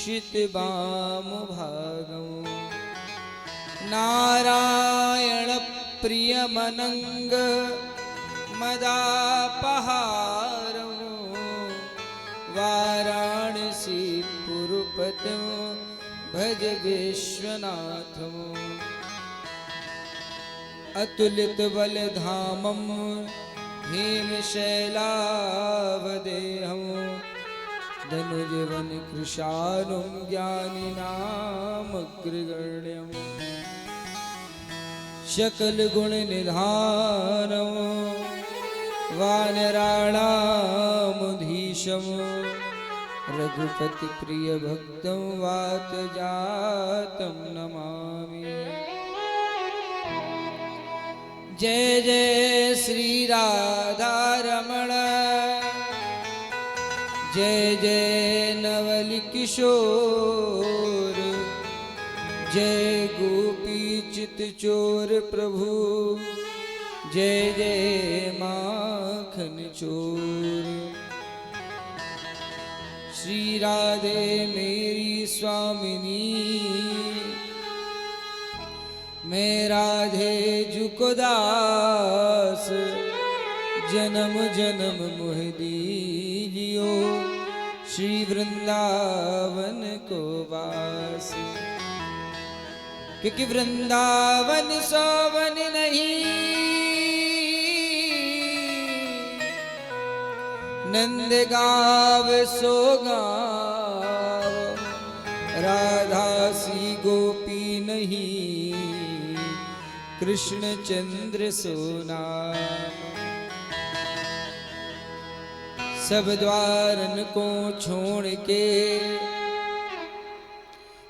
ईशित वाम भागं नारायण प्रियमनंग मदापहारं वाराणसी पुरपतिं भज विश्वनाथं अतुलित बलधामं हेमशैलावदेहं धनुजवन कृशानुं ज्ञानिनामग्रगण्यं सकल गुण निधानं वानराणामुधीशं रघुपति प्रिय भक्तं वात जातं नमामि। जय जय श्री राधा रमण जय जय नवल किशोर जय गोपी चित चोर प्रभु जय जय माखन चोर। श्री राधे मेरी स्वामिनी मैं राधे जुको दास जन्म जन्म मोह दीजियो श्री वृंदावन को वास। क्योंकि वृंदावन सोवन नहीं नंद गाव सो गाव राधा सी गोपी नहीं कृष्ण चंद्र सोना। सब द्वारन को छोड़ के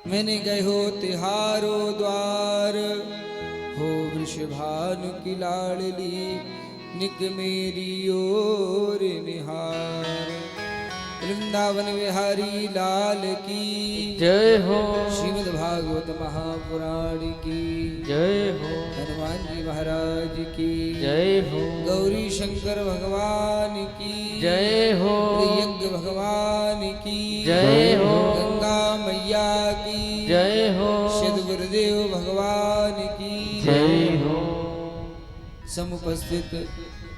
मैंने गयो तिहारो द्वार हो वृषभानु की लाडली निक मेरी ओर निहार। वृंदावन विहारी लाल की जय हो। श्रीमद् भागवत महापुराण की जय हो। हनुमान जी महाराज की जय हो। गौरी शंकर भगवान की जय हो। यज्ञ भगवान की जय हो। गंगा मैया की जय हो। सिद्ध गुरुदेव भगवान की जय हो। समुपस्थित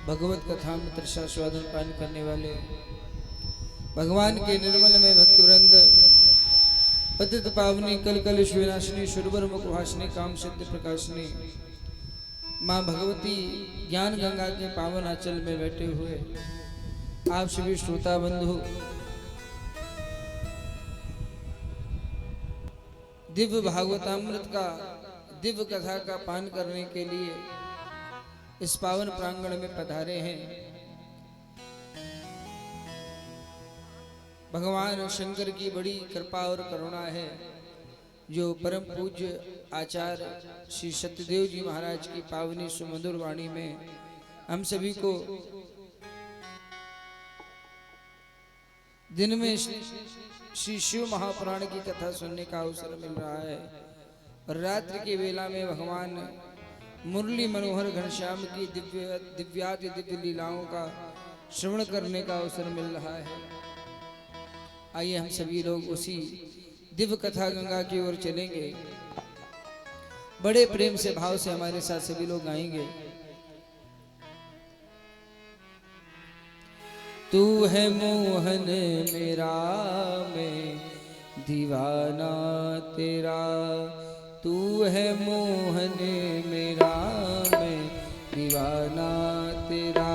भगवत कथा में त्रिशास्वादन पान करने वाले भगवान के निर्मल में भक्तवृंद पतित पावनी कल कल विनाशिनी सुरवर मुख भाषिनी काम सिद्ध प्रकाशनी माँ भगवती ज्ञान गंगा के पावन आंचल में बैठे हुए आप सभी श्रोता बंधु दिव्य भागवतामृत का दिव्य कथा का पान करने के लिए इस पावन प्रांगण में पधारे हैं। भगवान शंकर की बड़ी कृपा और करुणा है जो परम पूज्य आचार्य श्री सत्यदेव जी महाराज की पावनी सुमधुर वाणी में हम सभी को दिन में श्री शिव महापुराण की कथा सुनने का अवसर मिल रहा है और रात्रि की वेला में भगवान मुरली मनोहर घनश्याम की दिव्य लीलाओं का श्रवण करने का अवसर मिल रहा है। आइए हम सभी लोग उसी दिव्य कथा गंगा की ओर चलेंगे। बड़े प्रेम से भाव से हमारे साथ सभी लोग गाएंगे। तू है मोहन मेरा मैं दीवाना तेरा तू है मोहन मेरा मैं दीवाना तेरा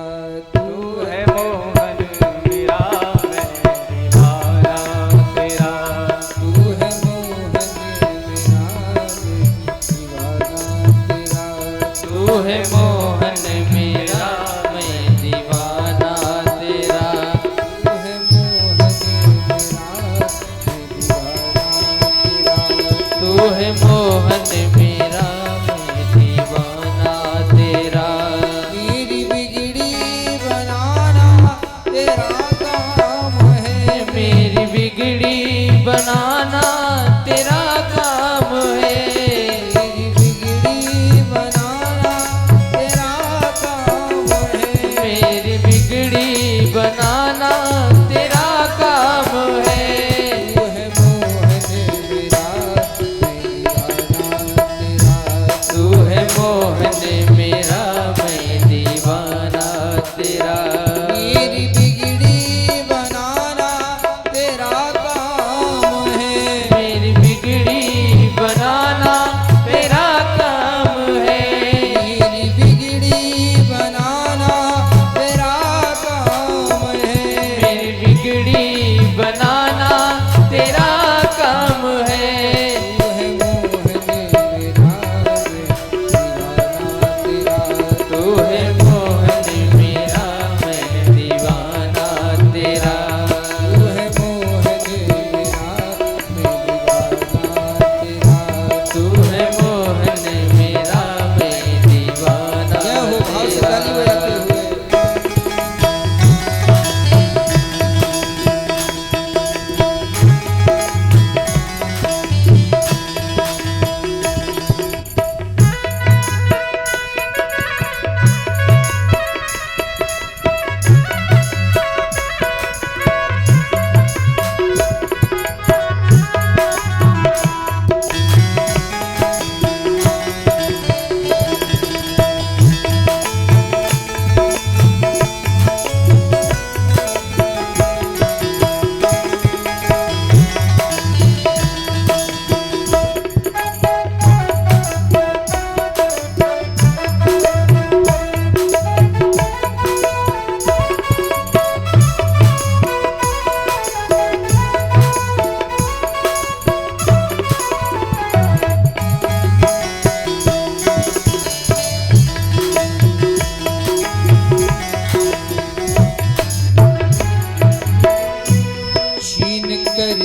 तू है मोहन मेरा मैं दीवाना तेरा तू है मोहन मेरा मैं दीवाना तेरा तू है मोहन मेरा मैं दीवाना तेरा तू है मोहन मेरा मैं दीवाना तेरा तू है मोहन मेरा मैं दीवाना तेरा मेरी बिगड़ी बनाना तेरा काम है मेरी बिगड़ी बनाना तेरा काम है मेरी बिगड़ी बनाना तेरा काम है मेरी बिगड़ी बनाना तेरा काम है तू है मोहन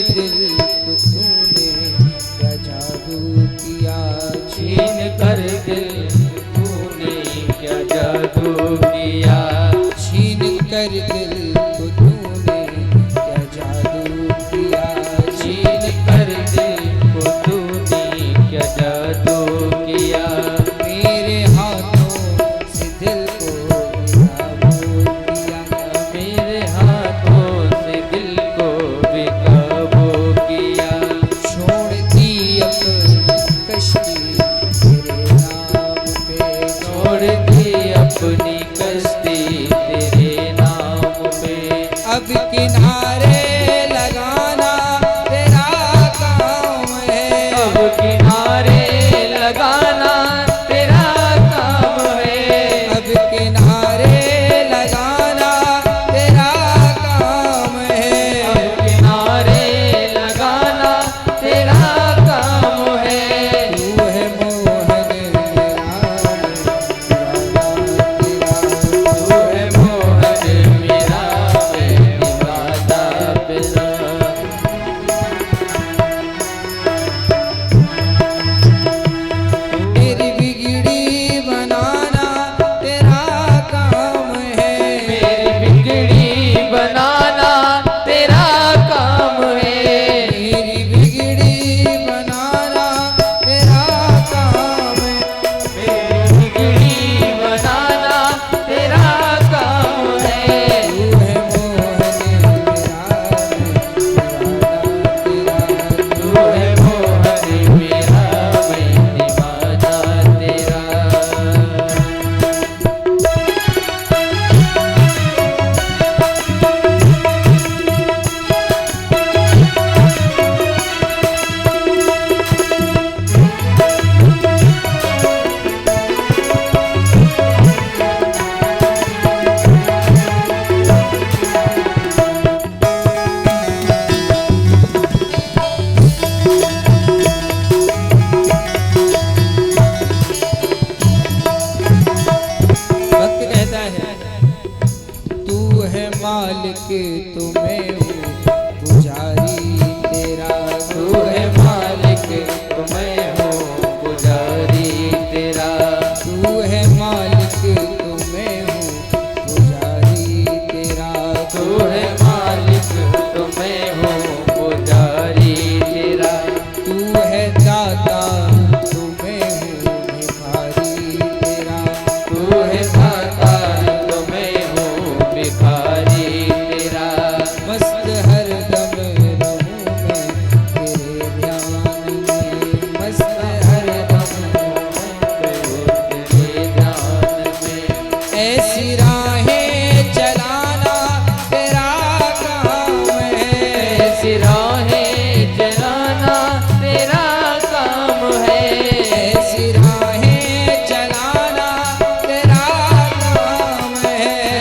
दिल को तूने क्या जादू किया, छीन कर दिल तूने क्या जादू किया, छीन कर दिल को तूने क्या जादू किया, छीन कर दिल को तूने क्या जादू किया। मेरे हाथों से दिल को बेकाबू किया, मेरे हाथों से दिल को बेकाबू किया। छोड़ दी अपनी कश्ती तेरे नाम पे, छोड़ दी अपनी कश्ती तेरे नाम पे। अब किनारे लगाना तेरा काम है, अब किनारे लगाना तेरा काम है, अब किनारे लगाना तेरा काम है, अब किनारे लगाना तेरा काम है। तू है मोहन मेरा दीवाना तेरा, तू है मोहन मेरा मैं दीवाना तेरा। मेरी बिगड़ी बनाना तेरा काम है, मेरी बिगड़ी बनाना तेरा काम है, मेरी बिगड़ी बनाना तेरा काम है, मेरी बिगड़ी बनाना तेरा काम है। तू है मोहन मेरा दीवाना तेरा, तू है मोहन मेरा मैं दीवाना तेरा। भक्त कहता है, तू है मालिक तो मैं हूँ पुजारी तेरा, तू है मालिक तो मैं हूँ पुजारी तेरा, तू है मालिक तो मैं हूँ पुजारी तेरा, तू है मालिक तो मैं हूँ पुजारी तेरा, तू है दाता तो मैं हूँ भिखारी तेरा, तू है दाता तो मैं हूँ भिखारी तेरा। मस्त हरदम रहूं मैं तेरे ध्यान में, मस्त हरदम तेरे ध्यान में। ऐसी राहें चलाना तेरा काम है, ऐसी राहें चलाना तेरा काम है, ऐसी राहें चलाना तेरा काम है,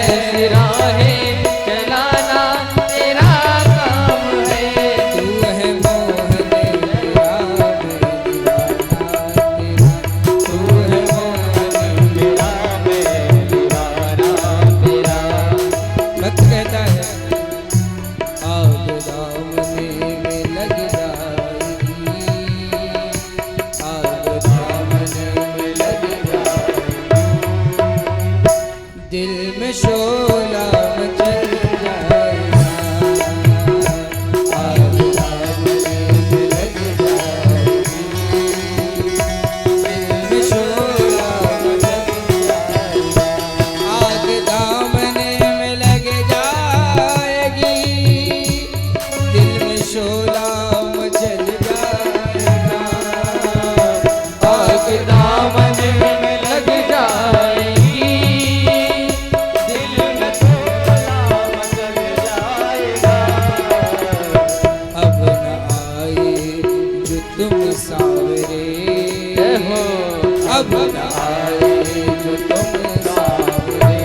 ऐसी राहें चलाना तेरा काम है। तू है मोहन मेरा मैं दीवाना तेरा, तू है मोहन मेरा मैं दीवाना तेरा। भक्त कहता है, आग दामने में लग जाएगी, आग दामने में लग जाएगी, दिल में शोला मचल जाएगा, आग दामने में लग जाएगी, दिल में शोला मचल जाएगा, आग दामने में लग जाएगी, दिल में शोला मचल जाएगा, आग दामन में लग जाएगी, दिल में शोला मचल जाएगा। अब न आए जो तुम सावरे, हो अब न आए जो तुम सावरे,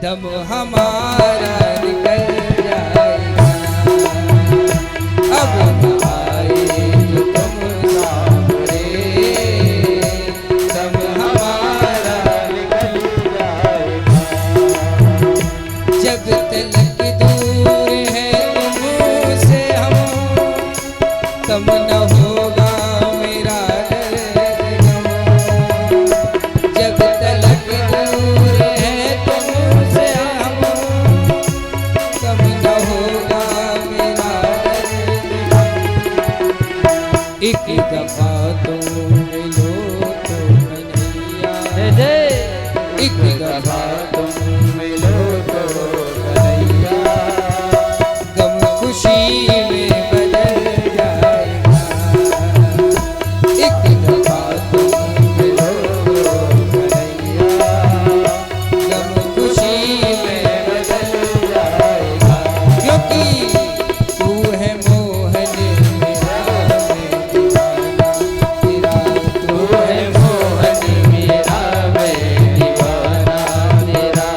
दम हमारा निकल जाएगा, अब न आए जो तुम सावरे, दम हमारा निकल जाएगा। जब तलक दूर है तुमसे कम न होगा मेरा दर्द गम, जब तलक दूर है तुमसे हम, कम न होगा मेरा दर्द गम। एक दफा तुम मिलो तो कन्हैया, एक दफा तुम मिलो तो कन्हैया, गम खुशी में बदल जाएगा। एक दफा तुम मिलो तो कन्हैया, गम खुशी में बदल जाएगा। क्योंकि तू है मोहन मेरा मैं दीवाना तेरा, तू है मोहन मेरा मैं दीवाना तेरा।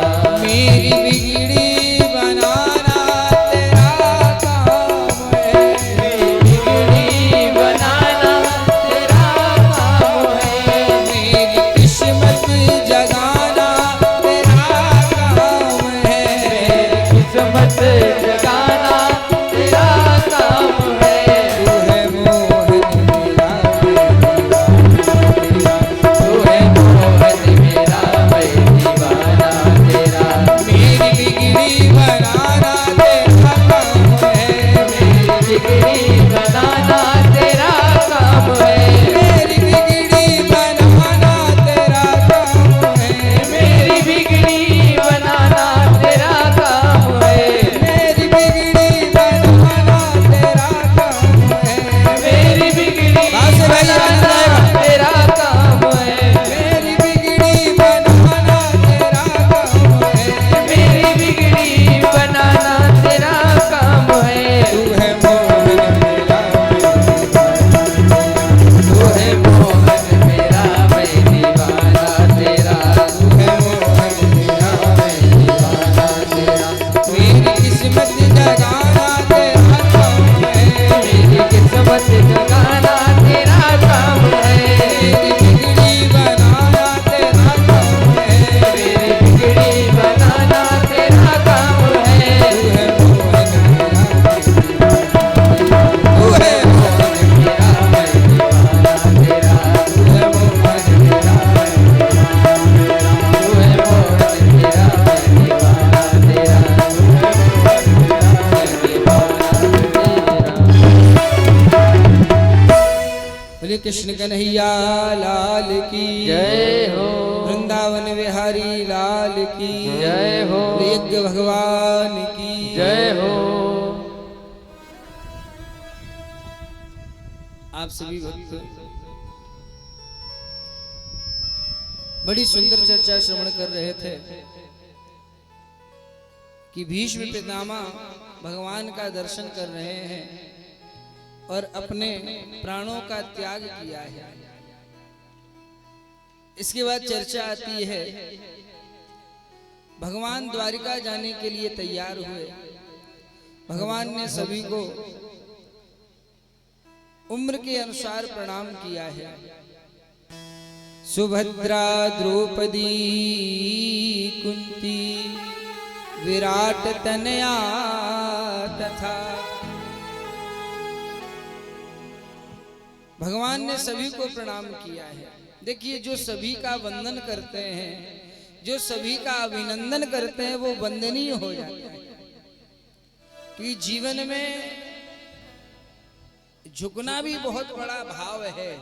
मेरी बिगड़ी बनाना तेरा काम है, मेरी बिगड़ी बनाना तेरा काम है। मेरी किस्मत जगाना तेरा काम है, किस्मत जगाना तेरा काम है। तू है मोहन मेरा मैं दीवाना तेरा, तू है मोहन मेरा मैं दीवाना तेरा। मेरी बिगड़ी बनाना तेरा काम है, मेरी बिगड़ी बनाना तेरा काम है। मेरी बिगड़ी बनाना तेरा काम है, मेरी बिगड़ी बनाना तेरा काम है। मेरी बिगड़ी बनाना तेरा काम है। मेरी बिगड़ी बात से भाई आनंद बनाना आएगा। तेरा काम है। मेरी बिगड़ी बनाना तेरा काम है, मेरी बिगड़ी बनाना तेरा काम है। तू है मोहन मेरा मैं दीवाना, तू है मोहन मेरा मैं दीवाना तेरा। तू है मोहन मेरा मैं दीवाना तेरा। मेरी किस्मत जगाना तेरा काम है, मेरी किस्मत जगाना तेरा काम है। मेरी बिगड़ी बनाना तेरा काम है। मेरी बिगड़ी बनाना तेरा काम है। तू है मोहन मेरा मैं दीवाना, तू है मोहन मेरा मैं दीवाना तेरा। तू है मोहन मेरा मैं दीवाना, तू है मोहन मेरा मैं दीवाना तेरा। बोले कृष्ण कन्हैया लाल की जय हो। वृंदावन विहारी लाल की जय हो। यज्ञ भगवान की जय हो। आप सभी भक्त बड़ी सुंदर चर्चा श्रवण कर रहे थे कि भीष्म पितामह भगवान का दर्शन कर रहे हैं और अपने प्राणों का त्याग किया है। इसके बाद चर्चा आती है भगवान द्वारिका जाने के लिए तैयार हुए। भगवान ने सभी को उम्र के अनुसार प्रणाम किया है। सुभद्रा द्रौपदी कुंती विराट तनया तथा भगवान ने सभी को प्रणाम किया है। देखिए जो सभी का वंदन करते हैं, जो सभी का अभिनंदन करते हैं वो वंदनीय हो जाता है। कि जीवन में झुकना भी बहुत बड़ा भाव है।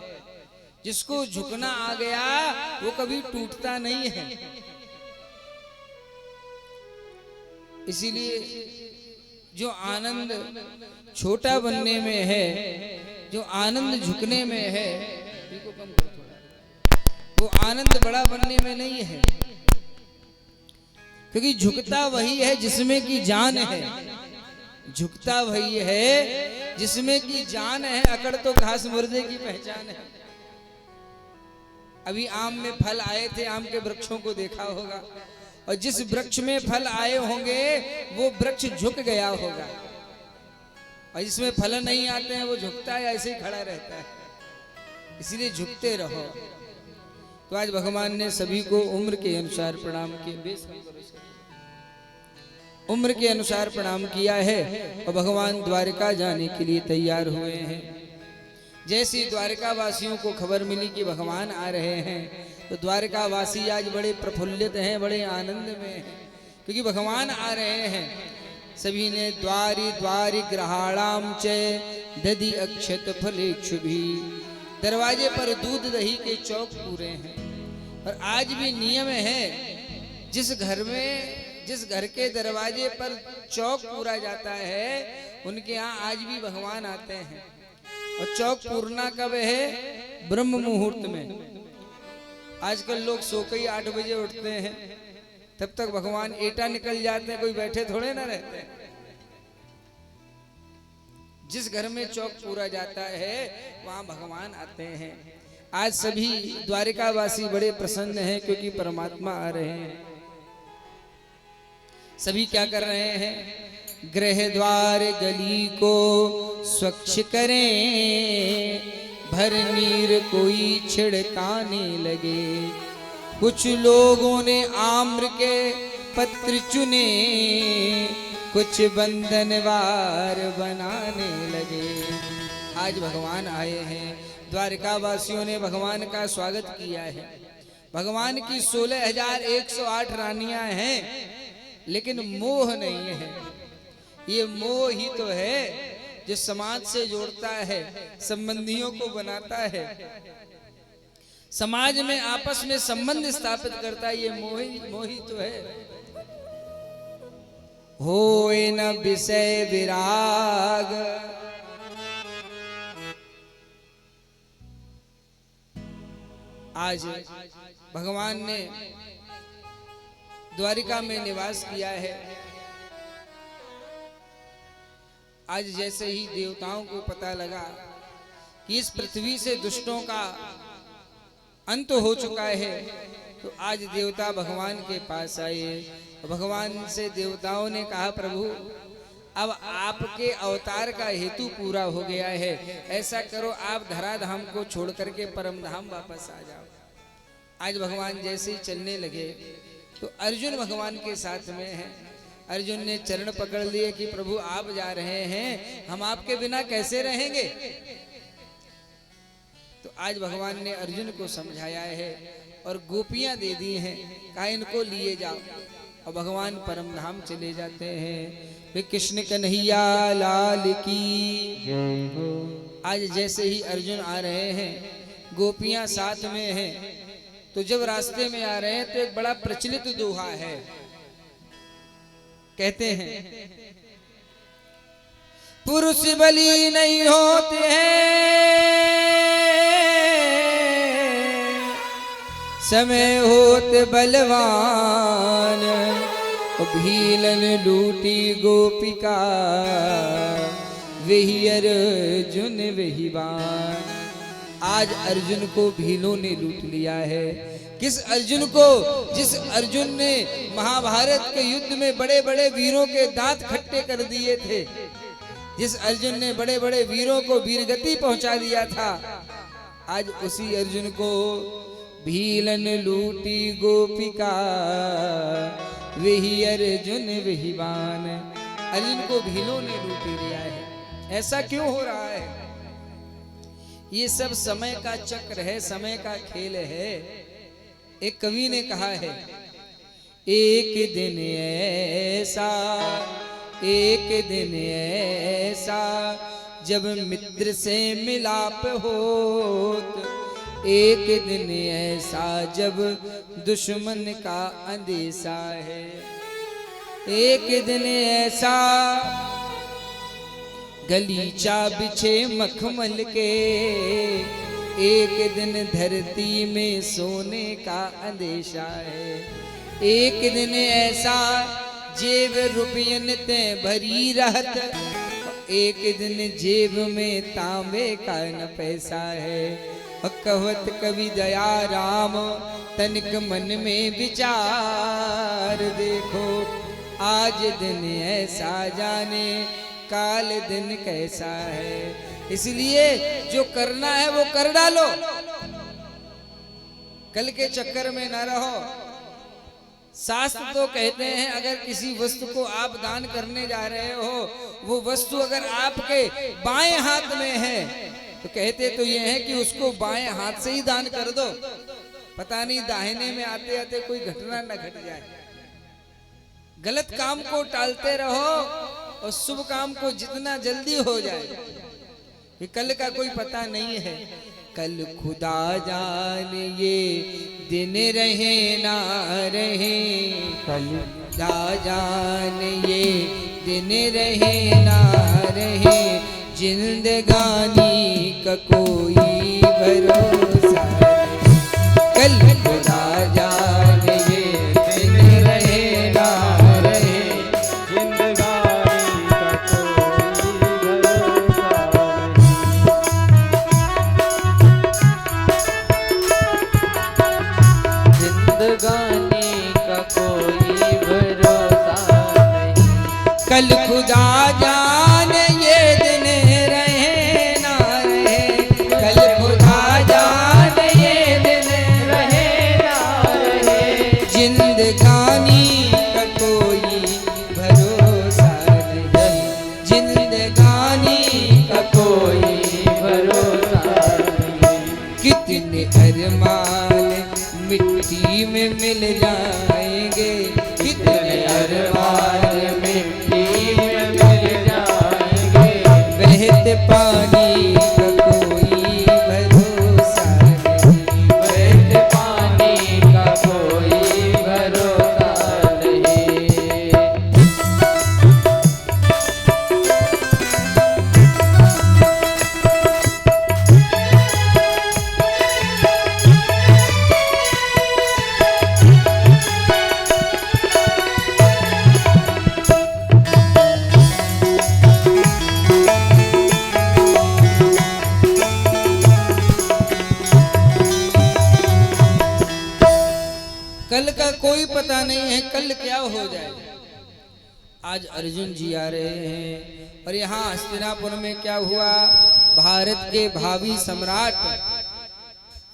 जिसको झुकना आ गया वो कभी टूटता नहीं है। इसीलिए जो आनंद छोटा बनने में है, जो आनंद झुकने में है, वो आनंद बड़ा बनने में नहीं है। क्योंकि झुकता वही है जिसमें की जान है, झुकता वही है जिसमें की जान है। अकड़ तो घास मुर्दे की पहचान है। अभी आम में फल आए थे, आम के वृक्षों को देखा होगा, और जिस वृक्ष में फल आए होंगे वो वृक्ष झुक गया होगा, और जिसमें फल नहीं आते हैं वो झुकता है, ऐसे ही खड़ा रहता है। इसलिए झुकते रहो। तो आज भगवान ने सभी को उम्र के अनुसार प्रणाम किए, उम्र के अनुसार प्रणाम किया है, और भगवान द्वारिका जाने के लिए तैयार हुए हैं। जैसी द्वारिका वासियों को खबर मिली कि भगवान आ रहे हैं तो द्वारिका वासी आज बड़े प्रफुल्लित हैं, बड़े आनंद में हैं, क्योंकि भगवान आ रहे हैं। सभी ने द्वारि द्वारि ग्रहाणाम च दधि अक्षत फलेक्षु भी, दरवाजे पर दूध दही के चौक पूरे हैं। और आज भी नियम है, जिस घर के दरवाजे पर चौक पूरा जाता है उनके यहाँ आज भी भगवान आते हैं। और चौक पूरना कब है? ब्रह्म मुहूर्त में। आजकल लोग सो के ही 8 बजे उठते हैं, तब तक भगवान एटा निकल जाते हैं, कोई बैठे थोड़े ना रहते हैं। जिस घर में चौक पूरा जाता है वहां भगवान आते हैं। आज सभी द्वारिकावासी बड़े प्रसन्न हैं क्योंकि परमात्मा आ रहे हैं। सभी क्या कर रहे हैं? गृह द्वार गली को स्वच्छ करें, भर नीर कोई छिड़काने लगे। कुछ लोगों ने आम्र के पत्र चुने, कुछ बंधनवार बनाने लगे। आज भगवान आए हैं, द्वारिका वासियों ने भगवान का स्वागत किया है। भगवान की 16,108 रानियां हैं, लेकिन मोह नहीं है। ये मोह ही तो है जो समाज से जोड़ता है, संबंधियों को बनाता है, समाज में आपस में संबंध स्थापित करता है। ये मोह ही तो है। होए न विषय विराग, आज भगवान ने द्वारिका में निवास किया है। आज जैसे ही देवताओं को पता लगा कि इस पृथ्वी से दुष्टों का अंत हो चुका है, तो आज देवता भगवान के पास आए। भगवान से देवताओं ने कहा, प्रभु अब आपके अवतार का हेतु पूरा हो गया है, ऐसा करो आप धराधाम को छोड़ करके परम धाम वापस आ जाओ। आज भगवान जैसे ही चलने लगे तो अर्जुन भगवान के साथ में है। अर्जुन ने चरण पकड़ लिए कि प्रभु आप जा रहे हैं, हम आपके बिना कैसे रहेंगे। तो आज भगवान ने अर्जुन को समझाया है और गोपियां दे दी हैं, कहा इनको लिए जाओ। और भगवान परम धाम चले जाते हैं। वे कृष्ण कन्हैया लाल की जय हो। आज जैसे ही अर्जुन आ रहे हैं, गोपियां साथ में हैं, तो जब रास्ते में आ रहे हैं तो एक बड़ा प्रचलित दोहा है। कहते हैं, पुरुष बली नहीं होते हैं, समय होते बलवान। भीलन लूटी गोपिका, वही अर्जुन वही बान। आज अर्जुन को भीलों ने लूट लिया है। किस अर्जुन को? जिस अर्जुन ने महाभारत के युद्ध में बड़े बड़े वीरों के दांत खट्टे कर दिए थे, जिस अर्जुन ने बड़े बड़े वीरों को वीरगति पहुंचा दिया था, आज उसी अर्जुन को भीलन लूटी गोपिका, वही अर्जुन वही बान। अर्जुन को भीलों ने लूट लिया है। ऐसा क्यों हो रहा है? ये सब समय का चक्र है, समय का खेल है। एक कवि ने कहा है, एक दिन ऐसा, एक दिन ऐसा, जब मित्र से मिलाप होत। एक दिन ऐसा जब दुश्मन का अंदेशा है। एक दिन ऐसा गलीचा बिछे मखमल के, एक दिन धरती में सोने का अंदेशा है। एक दिन ऐसा जेब रुपयन ते भरी रहत, एक दिन जेब में तांबे का न पैसा है। कहवत कवि दया राम, तनिक मन में विचार देखो। आज दिन ऐसा जाने काल दिन कैसा है। इसलिए जो करना है वो कर डालो, कल के चक्कर में ना रहो। शास्त्र तो कहते हैं, अगर किसी वस्तु को आप दान करने जा रहे हो, वो वस्तु अगर आपके बाएं हाथ में है तो कहते तो ये है कि उसको बाएं हाथ से ही दान कर दो, पता नहीं दाहिने में आते आते कोई घटना न घट जाए। गलत काम को टालते रहो और शुभ काम को जितना जल्दी हो जाए, कि कल का कोई पता नहीं है। कल खुदा जाने ये दिन रहे ना रहे, कल खुदा जाने ये दिन रहे ना रहे, जिंदगानी का कोई भरोसा नहीं। कल खुदा जाने ये दिन रहे ना रहे, जिंदगानी का कोई भरोसा नहीं, जिंदगानी का कोई भरोसा नहीं। कल खुदा जाने ये दिन रहे ना रहे, कल खुदा जाने ये दिन रहे ना रहे, जिंदगानी का कोई भरोसा नहीं, जिंदगानी का कोई भरोसा नहीं। कितने अरमान मिट्टी में मिल जाएंगे, कितने अरमान मिट्टी में मिल जाएंगे, बहते पानी का कोई भरोसा नहीं, बहते पानी का कोई भरोसा नहीं। कल का कोई पता नहीं है, कल क्या हो जाए। आज अर्जुन जी आ रहे हैं और यहाँ हस्तिनापुर में क्या हुआ, भारत के भावी सम्राट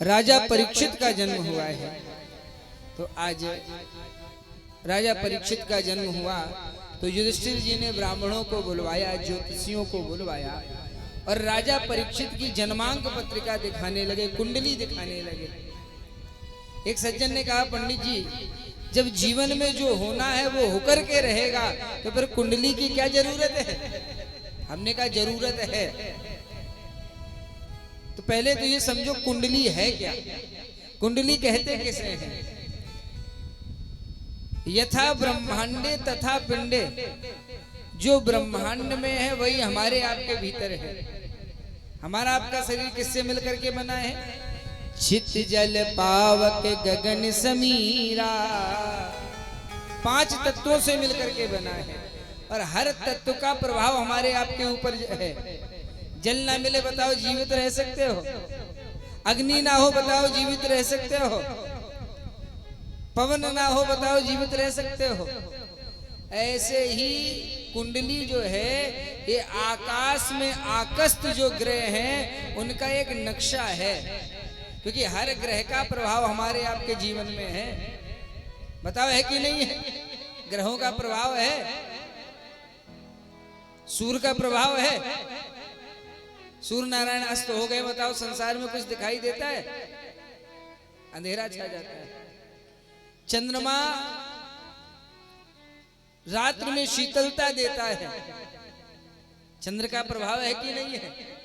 राजा परीक्षित का जन्म हुआ है। तो आज राजा परीक्षित का जन्म हुआ तो युधिष्ठिर जी ने ब्राह्मणों को बुलवाया, ज्योतिषियों को बुलवाया और राजा परीक्षित की जन्मांक पत्रिका दिखाने लगे, कुंडली दिखाने लगे। एक सज्जन ने कहा, पंडित जी जब जीवन में जो होना है वो होकर के रहेगा तो फिर कुंडली की क्या जरूरत है। हमने कहा जरूरत है। तो पहले तो ये समझो कुंडली है क्या, कुंडली कहते किसे हैं। यथा ब्रह्मांडे तथा पिंडे, जो ब्रह्मांड में है वही हमारे आपके भीतर है। हमारा आपका शरीर किससे मिलकर के बना है, छित जल पावक गगन समीरा, 5 तत्वों से मिलकर के बना है और हर तत्व का प्रभाव हमारे आपके ऊपर है। जल ना मिले बताओ जीवित रह सकते हो, अग्नि ना हो बताओ जीवित रह सकते हो, पवन ना हो बताओ जीवित रह सकते हो। ऐसे ही कुंडली जो है ये आकाश में आकस्त जो ग्रह हैं उनका एक नक्शा है, क्योंकि हर ग्रह का प्रभाव हमारे आपके जीवन में है। बताओ है कि नहीं है, ग्रहों का प्रभाव है, सूर्य का प्रभाव है। सूर्य नारायण अस्त हो गए बताओ संसार में कुछ दिखाई देता है, अंधेरा छा जाता है। चंद्रमा रात्रि में शीतलता देता है, चंद्र का प्रभाव है कि नहीं है।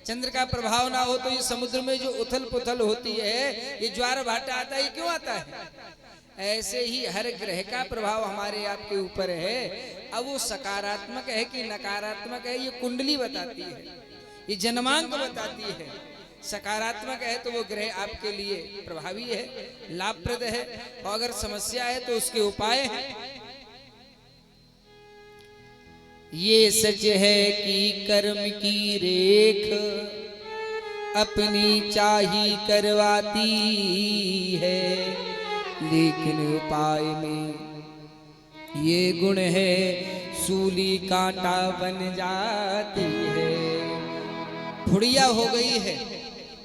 चंद्र का प्रभाव ना हो तो ये समुद्र में जो उथल पुथल होती है, ये ज्वार भाटा आता है, क्यों आता है। ऐसे ही हर ग्रह का प्रभाव हमारे आपके ऊपर है। अब वो सकारात्मक है कि नकारात्मक है ये कुंडली बताती है, ये जन्मांक बताती है। सकारात्मक है तो वो ग्रह आपके लिए प्रभावी है, लाभप्रद है, और अगर समस्या है तो उसके उपाय हैं। ये सच है कि कर्म की रेख अपनी चाही करवाती है, लेकिन उपाय में ये गुण है सूली कांटा बन जाती है। फुड़िया हो गई है,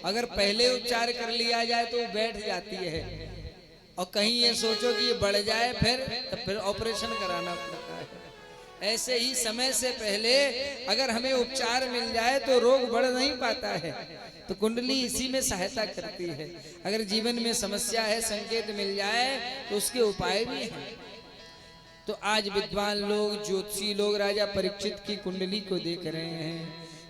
अगर पहले उपचार कर लिया जाए तो बैठ जाती है, और कहीं ये सोचो कि ये बढ़ जाए फिर तो फिर ऑपरेशन कराना पड़ता है। ऐसे ही समय से पहले अगर हमें उपचार मिल जाए तो रोग बढ़ नहीं पाता है। तो कुंडली इसी में सहायता करती है। अगर जीवन में समस्या है, संकेत मिल जाए तो उसके उपाय भी हैं। तो आज विद्वान लोग, ज्योतिषी लोग राजा परीक्षित की कुंडली को देख रहे हैं।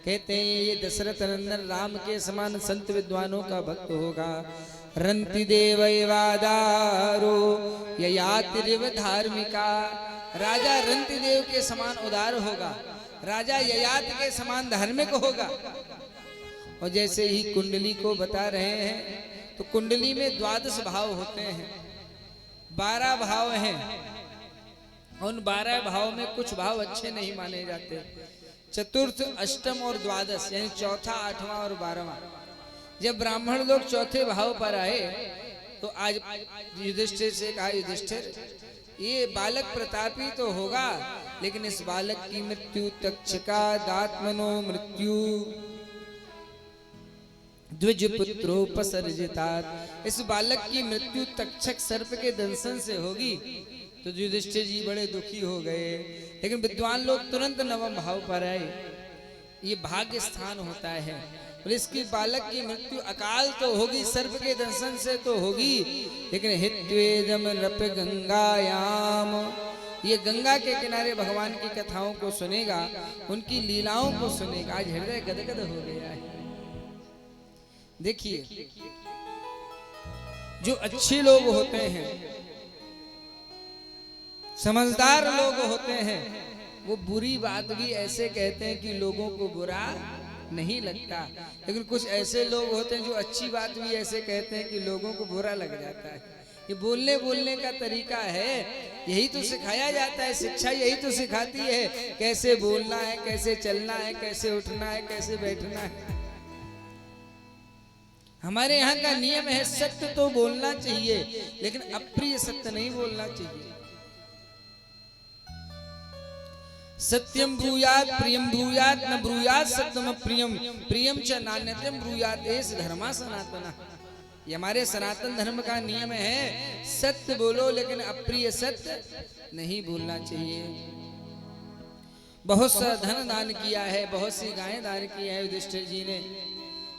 कहते हैं ये दशरथ नंदन राम के समान संत विद्वानों का भक्त होगा। रंति देवैवादारो ययातिरिव धार्मिका। राजा रंति देव के समान उदार होगा, राजा ययाति के समान धार्मिक होगा। और जैसे ही कुंडली को बता रहे हैं तो कुंडली में 12 भाव होते हैं, 12 भाव हैं। उन 12 भाव में कुछ भाव अच्छे नहीं माने जाते। चतुर्थ, अष्टम और द्वादश यानी चौथा, आठवां और 12वां। जब ब्राह्मण लोग चौथे भाव पर आए तो आज युधिष्ठिर से कहा, युधिष्ठिर ये बालक प्रतापी तो होगा, लेकिन इस बालक की मृत्यु तक्षका दात्मनो मृत्यु द्विज पुत्रोपसर्जितात। इस बालक की मृत्यु तक्षक सर्प के दंशन से होगी। तो युधिष्ठिर जी बड़े दुखी हो गए। लेकिन विद्वान लोग तुरंत नवम भाव पर आए। ये भाग्य स्थान होता है। और इसकी बालक की मृत्यु अकाल तो होगी, सर्प के दंशन से तो होगी, लेकिन हित्वेदम रप गंगायाम, ये गंगा के किनारे भगवान की कथाओं को सुनेगा, उनकी लीलाओं को सुनेगा। आज हृदय गदगद हो गया है। देखिए, जो अच्छे लोग होते हैं, समझदार लोग होते हैं, वो बुरी बात भी ऐसे कहते हैं कि लोगों को बुरा नहीं लगता। लेकिन कुछ ऐसे लोग होते हैं जो अच्छी बात भी ऐसे कहते हैं कि लोगों को बुरा लग जाता है। ये बोलने का तरीका है, यही तो सिखाया जाता है। शिक्षा यही तो सिखाती है, कैसे बोलना है, कैसे चलना है, कैसे उठना है, कैसे बैठना है। हमारे यहाँ का नियम है, सत्य तो बोलना चाहिए, लेकिन अप्रिय सत्य नहीं बोलना चाहिए। सत्यम ब्रूयात प्रियम ब्रूयात न ब्रूयात सत्यम प्रियम प्रियम च नान्यतम ब्रूयात एस धर्मा सनातना। ये हमारे सनातन धर्म का नियम है, सत्य बोलो लेकिन अप्रिय सत्य नहीं बोलना चाहिए। बहुत सा धन दान किया है, बहुत सी गायें दान की है युधिष्ठिर जी ने।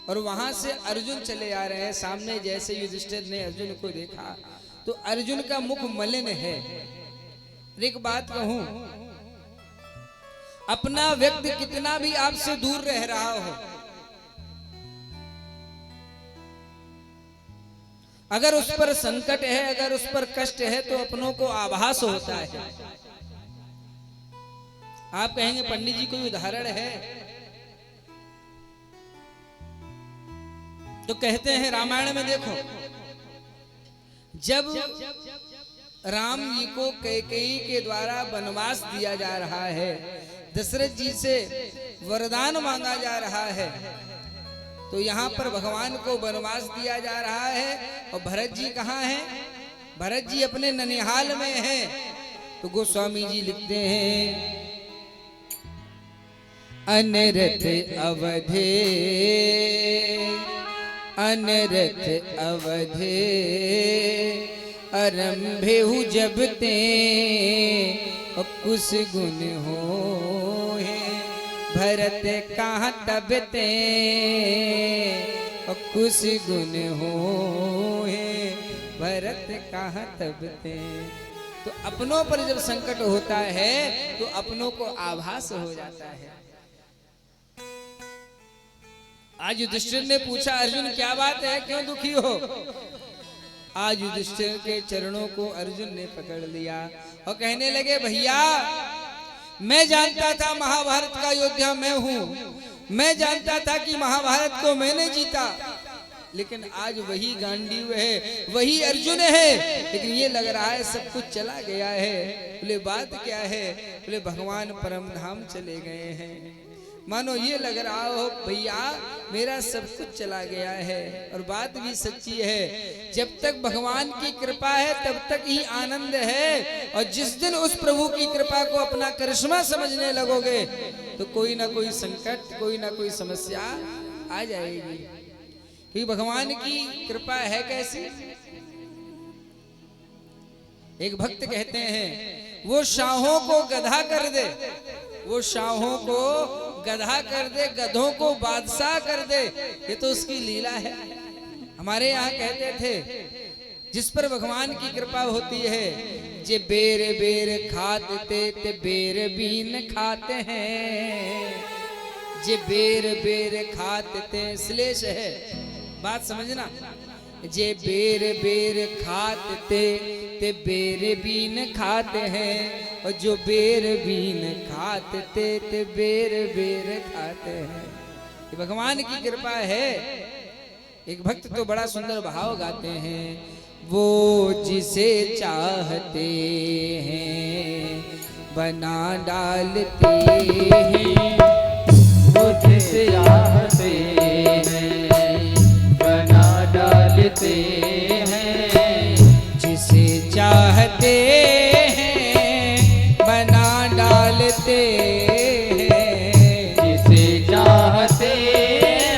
और वहां से अर्जुन चले आ रहे हैं। सामने जैसे युधिष्ठिर ने अर्जुन को देखा तो अर्जुन का मुख मलिन है। एक बात कहूं, अपना व्यक्ति कितना भी आपसे दूर रह रहा हो, अगर उस पर संकट है, अगर उस पर कष्ट है, तो अपनों को आभास होता है। आप कहेंगे पंडित जी कोई उदाहरण है? तो कहते हैं रामायण में देखो, जब राम जी को कैकेयी के द्वारा वनवास दिया जा रहा है, दशरथ जी से वरदान मांगा जा रहा है, तो यहाँ पर भगवान को वनवास दिया जा रहा है। और भरत जी कहाँ हैं? भरत जी अपने ननिहाल में हैं। तो गोस्वामी जी लिखते हैं, अनरथ अवधे अनरथ अवधे आरंभे हु जब ते कुछ गुण हो है भरत कहाँ तब ते कुछ गुण हो है भरत कहाँ तब ते। तो अपनों पर जब संकट होता है तो अपनों को आभास हो जाता है। आज युधिष्ठिर ने पूछा, अर्जुन क्या बात है, क्यों दुखी हो? आज युधिष्ठिर के चरणों को अर्जुन ने पकड़ लिया और कहने लगे, भैया मैं जानता था महाभारत का योद्धा मैं हूँ, मैं जानता था कि महाभारत को मैंने जीता, लेकिन आज वही गांडीव है, वही अर्जुन है, लेकिन ये लग रहा है सब कुछ चला गया है। बोले बात क्या है? बोले भगवान परम धाम चले गए हैं। मानो ये लग रहा हो भैया मेरा सब कुछ चला गया है। और बात भी सच्ची है, जब तक भगवान की कृपा है तब तक ही आनंद है। और जिस दिन उस प्रभु की कृपा को अपना करिश्मा समझने लगोगे तो कोई ना कोई संकट, कोई ना कोई समस्या आ जाएगी। क्योंकि भगवान की कृपा है कैसी? एक भक्त कहते हैं, वो शाहों को गधा कर दे, वो शाहों को गधा कर दे, गधों को बादशाह कर दे, ये तो उसकी लीला है। हमारे यहाँ कहते थे जिस पर भगवान की कृपा होती है, जे बेर बेर खाते ते बेर बीन खाते हैं, जे बेर बेर खाते ते श्लेष है, बात समझना। जे बेर बेर खाते ते बेर बीन खाते हैं, और जो बेर बीन खाते ते बेर बेर खाते हैं। ये भगवान की कृपा है। एक भक्त तो बड़ा सुंदर भाव गाते हैं, वो जिसे चाहते हैं बना डालते हैं, वो जिसे चाहते हैं बना डालते हैं, जिसे चाहते हैं बना डालते हैं, जिसे चाहते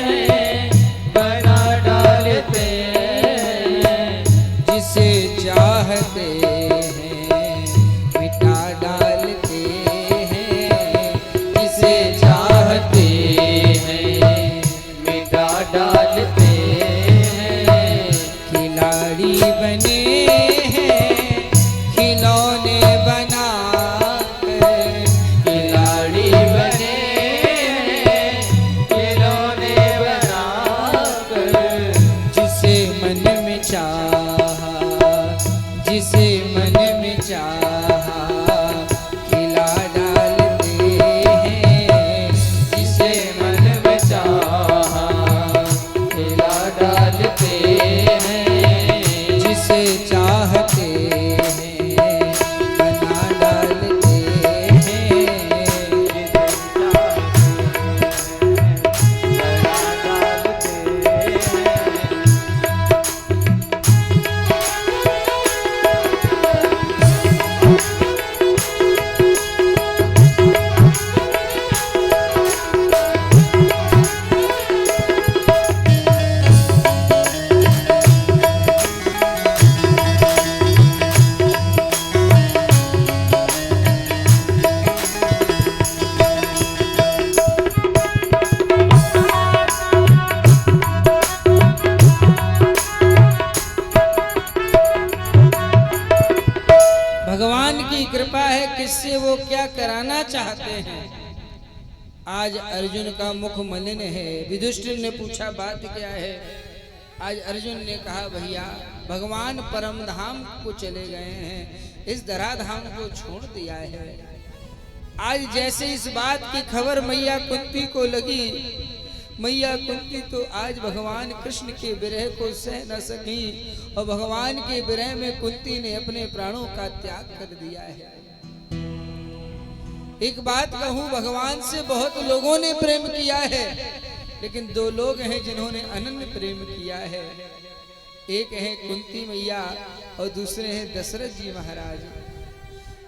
हैं बना डालते हैं, जिसे चाहते हैं मिटा डालते हैं, जिसे चाहते हैं मिटा डालते हैं। खिलाड़ी बने हैं खिलौने बना कर, खिलाड़ी बने हैं खिलौने बनाकर, जिसे मन में चाहा, जिसे मन में चाहा खिला डालते हैं, जिसे मन में चाहा खिला डालते हैं, जिसे चाहते हैं बना डालते हैं। भगवान की कृपा है, किससे वो क्या कराना चाहते हैं। आज अर्जुन का मुख मलिन है। युधिष्ठिर ने पूछा बात क्या है। आज अर्जुन ने कहा भैया भगवान परम धाम को चले गए हैं, इस धराधाम को छोड़ दिया है। आज जैसे इस बात की खबर मैया कुंती को लगी, मैया कुंती तो आज भगवान कृष्ण के विरह को सह न सकी, और भगवान के विरह में कुंती ने अपने प्राणों का त्याग कर दिया है। एक बात कहूं, भगवान से बहुत लोगों ने प्रेम किया है, लेकिन दो लोग हैं जिन्होंने अनन्य प्रेम किया है। एक है कुंती मैया और दूसरे हैं दशरथ जी महाराज।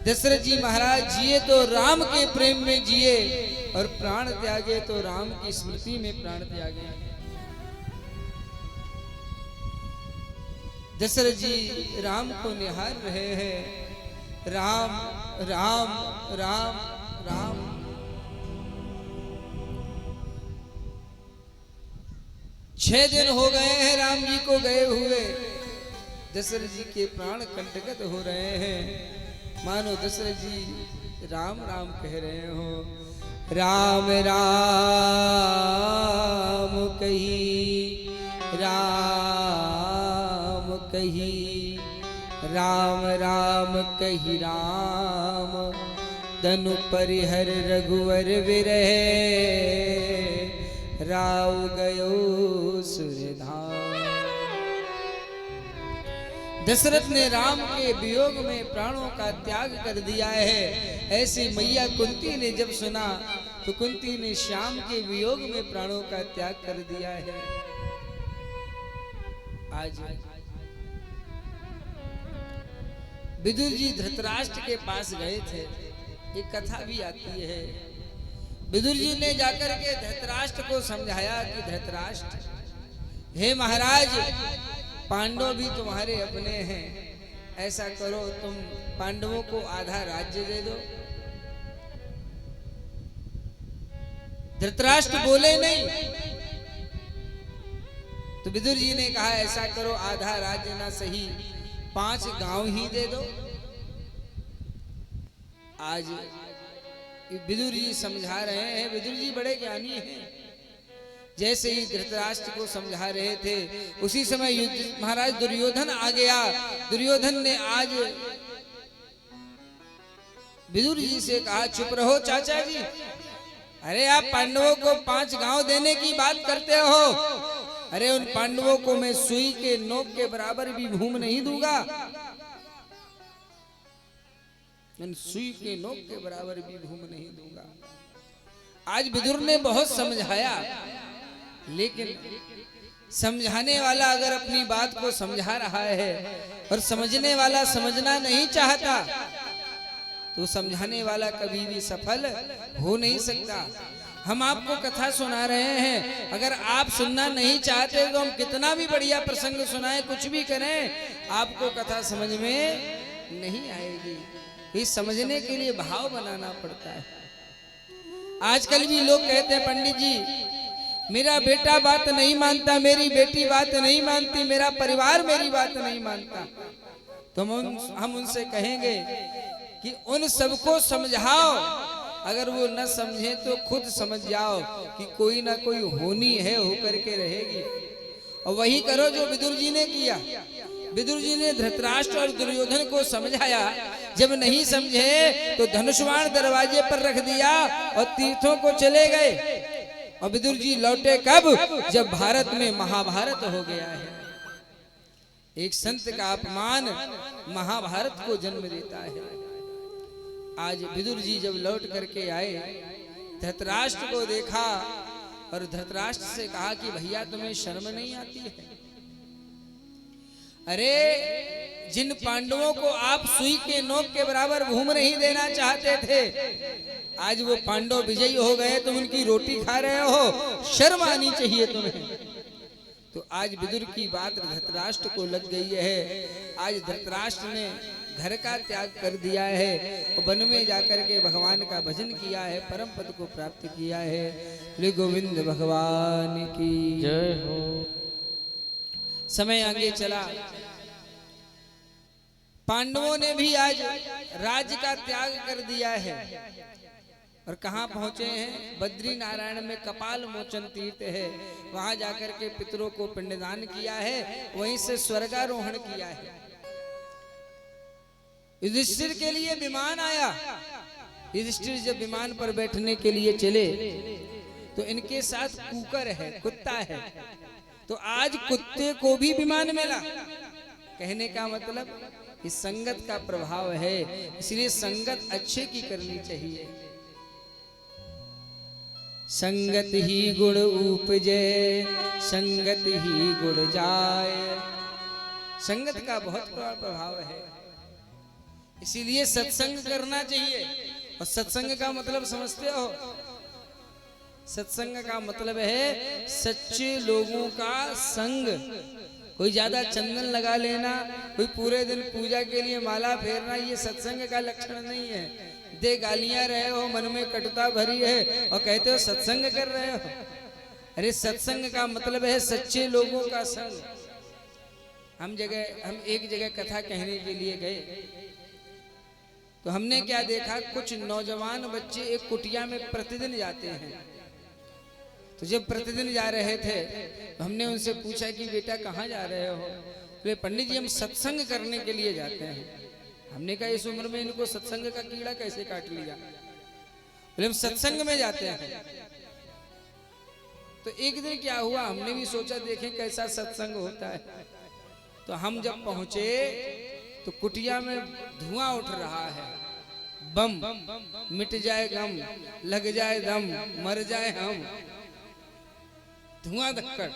दशरथ जी महाराज जिए तो राम के प्रेम में जिए, और प्राण त्यागे तो राम की स्मृति में प्राण त्यागे। दशरथ जी राम को निहार रहे हैं, राम राम राम राम। छह दिन हो गए हैं राम जी को गए हुए। दशरथ जी के प्राण कंटकत हो रहे हैं, मानो दशरथ जी राम राम कह रहे हो। राम राम कही, राम कही, राम राम कही राम, तनु परिहर रघुवर विरह, राव गयो सुरधाम। दशरथ ने राम के वियोग में प्राणों का त्याग कर दिया है। ऐसी मैया कुंती ने जब सुना तो कुंती ने श्याम के वियोग में प्राणों का त्याग कर दिया है। आज विदुर जी धृतराष्ट्र के पास गए थे। एक कथा भी आती है। विदुर जी ने जाकर के धृतराष्ट्र को समझाया कि धृतराष्ट्र, हे महाराज, पांडव भी तुम्हारे अपने हैं, ऐसा करो तुम पांडवों को आधा राज्य दे दो। धृतराष्ट्र बोले नहीं, तो विदुर जी ने कहा ऐसा करो आधा राज्य ना सही 5 गांव ही दे दो। आज विदुर जी समझा रहे हैं, विदुर जी बड़े ज्ञानी हैं। जैसे ही धृतराष्ट्र को समझा रहे थे उसी समय महाराज दुर्योधन आ गया। दुर्योधन ने आज विदुर जी से कहा चुप रहो चाचा जी, अरे आप पांडवों को 5 गांव देने की बात करते हो, अरे उन पांडवों को मैं सुई के नोक के बराबर भी भूमि नहीं दूंगा, उन सुई के नोक के बराबर भी भूमि नहीं दूंगा। आज विदुर ने बहुत समझाया, लेकिन समझाने वाला अगर अपनी बात को समझा रहा है और समझने वाला समझना नहीं चाहता तो समझाने वाला कभी भी सफल हो नहीं सकता। हम आपको कथा सुना रहे हैं, अगर आप सुनना नहीं चाहते तो हम कितना भी बढ़िया प्रसंग सुनाएं, कुछ भी करें, आपको कथा समझ में नहीं आएगी। इस समझने के लिए भाव बनाना पड़ता है। आजकल भी लोग कहते हैं पंडित जी मेरा बेटा बात नहीं मानता, मेरी बेटी बात नहीं मानती, मेरा परिवार मेरी बात नहीं मानता, तो हम उनसे कहेंगे कि उन सबको समझाओ, अगर वो न समझे तो खुद समझ जाओ कि कोई ना कोई होनी है, होकर के रहेगी। और वही करो जो विदुर जी ने किया। विदुर जी ने धृतराष्ट्र और दुर्योधन को समझाया, जब नहीं समझे तो धनुष्वाण दरवाजे पर रख दिया और तीर्थों को चले गए। और विदुर जी लौटे कब? जब भारत में महाभारत हो गया है। एक संत का अपमान महाभारत को जन्म देता है। आज विदुर जी जब लौट करके आए, धृतराष्ट्र को देखा और धृतराष्ट्र से कहा कि भैया तुम्हें शर्म नहीं आती है? अरे जिन पांडवों को आप सुई के नोक के बराबर भूमि नहीं देना चाहते थे, आज वो पांडव विजयी हो गए, तुम उनकी रोटी खा रहे हो, शर्म आनी चाहिए तुम्हें। तो आज विदुर की बात धृतराष्ट्र को लग गई है। आज धृतराष्ट्र ने घर का त्याग कर दिया है और वन में जाकर के भगवान का भजन किया है, परम पद को प्राप्त किया है। श्री गोविंद भगवान की जय हो। समय आगे चला, पांडवों ने भी आज राज्य का त्याग कर दिया है और कहाँ पहुंचे हैं? बद्री नारायण में कपाल मोचन तीर्थ है, वहां जाकर के पितरों को पिंडदान किया है, वहीं से स्वर्गारोहण किया है। युधिष्ठिर के लिए विमान आया। युधिष्ठिर जब विमान पर बैठने के लिए चले तो इनके साथ कुकर है, कुत्ता है, तो आज कुत्ते को भी विमान मिला। कहने का मतलब इस संगत का प्रभाव है, इसलिए संगत अच्छे की करनी चाहिए। संगत ही गुण उपजे, संगत ही गुण जाए। संगत का बहुत प्रभाव है, इसीलिए सत्संग करना चाहिए। और सत्संग का मतलब समझते हो? सत्संग का मतलब है सच्चे लोगों का संग। कोई ज्यादा चंदन लगा लेना, कोई पूरे दिन पूजा के लिए माला फेरना, ये सत्संग का लक्षण नहीं है। दे गालियां रहे हो, मन में कटुता भरी है और कहते हो सत्संग कर रहे हो। अरे सत्संग का मतलब है सच्चे लोगों का संग। हम एक जगह कथा कहने के लिए गए तो हमने क्या देखा, कुछ नौजवान बच्चे एक कुटिया में प्रतिदिन जाते हैं। तो जब प्रतिदिन जा रहे थे तो हमने उनसे पूछा कि बेटा कहाँ जा रहे हो? बोले पंडित जी हम सत्संग करने के लिए जाते हैं। हमने कहा इस उम्र में इनको सत्संग का कीड़ा कैसे काट लिया? बोले हम सत्संग में जाते हैं। तो एक दिन क्या हुआ, हमने भी सोचा देखें कैसा सत्संग होता है। तो हम जब पहुंचे तो कुटिया में धुआं उठ रहा है, बम, मिट जाए गम, लग जाए दम, मर जाए हम, धुआं धक्कड़।